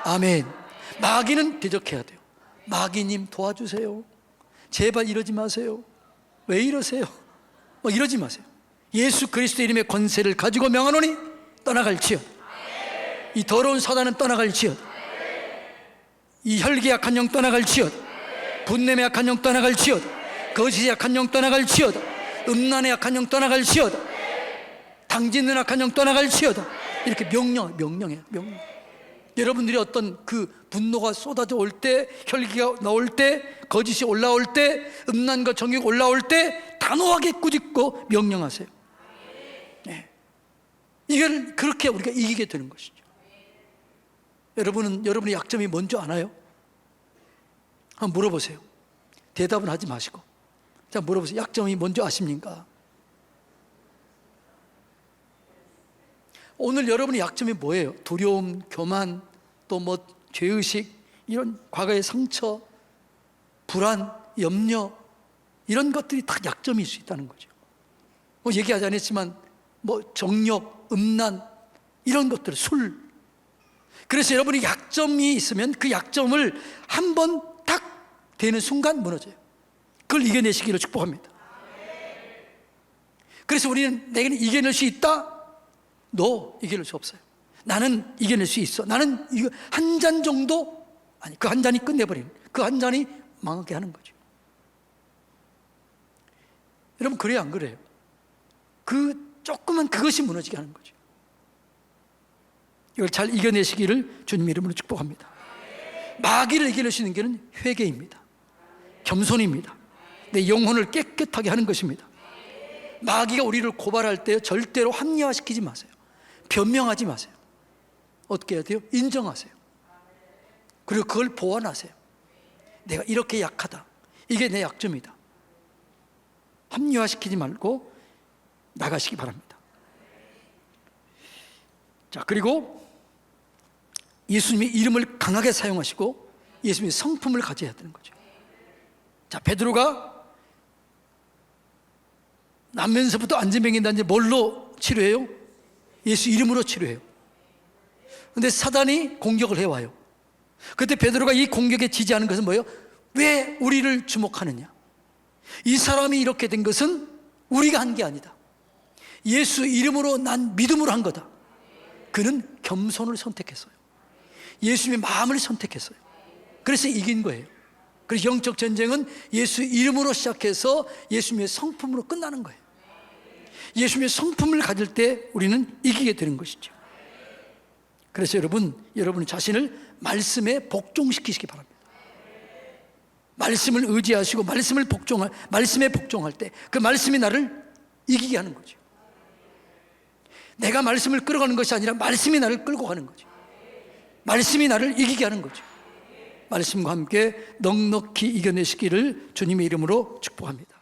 아멘. 마귀는 대적해야 돼요. 마귀님 도와주세요. 제발 이러지 마세요. 왜 이러세요? 이러지 마세요. 예수 그리스도 이름의 권세를 가지고 명하노니 떠나갈지어다. 이 더러운 사단은 떠나갈지어다. 이 혈기 약한 영 떠나갈지어다. 분냄에 약한 영 떠나갈지어다. 거짓에 약한 영 떠나갈지어다. 음란에 약한 영 떠나갈지어다. 당짓는 약한 영 떠나갈지어다. 이렇게 명령해요. 여러분들이 어떤 그 분노가 쏟아져 올 때, 혈기가 나올 때, 거짓이 올라올 때, 음란과 정욕이 올라올 때 단호하게 꾸짖고 명령하세요. 이걸 그렇게 우리가 이기게 되는 것이죠. 여러분의 약점이 뭔지 아나요? 한번 물어보세요. 대답은 하지 마시고. 자, 물어보세요. 약점이 뭔지 아십니까? 오늘 여러분의 약점이 뭐예요? 두려움, 교만, 또 뭐 죄의식, 이런 과거의 상처, 불안, 염려, 이런 것들이 다 약점일 수 있다는 거죠. 뭐 얘기하지 않았지만 뭐 정욕, 음란, 이런 것들, 술. 그래서 여러분이 약점이 있으면 그 약점을 한번 딱 되는 순간 무너져요. 그걸 이겨내시기를 축복합니다. 그래서 우리는 내게는 이겨낼 수 있다? 너 이겨낼 수 없어요. 나는 이겨낼 수 있어. 나는 이거 한 잔 정도, 아니 그 한 잔이 끝내버리는, 그 한 잔이 망하게 하는 거죠. 여러분 그래요 안 그래요? 그 조그만 그것이 무너지게 하는 거죠. 이걸 잘 이겨내시기를 주님 이름으로 축복합니다. 마귀를 이겨낼 수 있는 길은 회개입니다. 겸손입니다. 내 영혼을 깨끗하게 하는 것입니다. 마귀가 우리를 고발할 때 절대로 합리화시키지 마세요. 변명하지 마세요. 어떻게 해야 돼요? 인정하세요. 그리고 그걸 보완하세요. 내가 이렇게 약하다. 이게 내 약점이다. 합리화시키지 말고 나가시기 바랍니다. 자, 그리고 예수님의 이름을 강하게 사용하시고 예수님의 성품을 가져야 되는 거죠. 자, 베드로가 나면서부터 안진병이 난지 뭘로 치료해요? 예수 이름으로 치료해요. 그런데 사단이 공격을 해와요. 그때 베드로가 이 공격에 지지하는 것은 뭐예요? 왜 우리를 주목하느냐? 이 사람이 이렇게 된 것은 우리가 한 게 아니다. 예수 이름으로 난 믿음으로 한 거다. 그는 겸손을 선택했어요. 예수님의 마음을 선택했어요. 그래서 이긴 거예요. 그래서 영적 전쟁은 예수 이름으로 시작해서 예수님의 성품으로 끝나는 거예요. 예수님의 성품을 가질 때 우리는 이기게 되는 것이죠. 그래서 여러분 자신을 말씀에 복종시키시기 바랍니다. 말씀을 의지하시고 말씀에 복종할 때 그 말씀이 나를 이기게 하는 거죠. 내가 말씀을 끌어가는 것이 아니라 말씀이 나를 끌고 가는 거죠. 말씀이 나를 이기게 하는 거죠. 말씀과 함께 넉넉히 이겨내시기를 주님의 이름으로 축복합니다.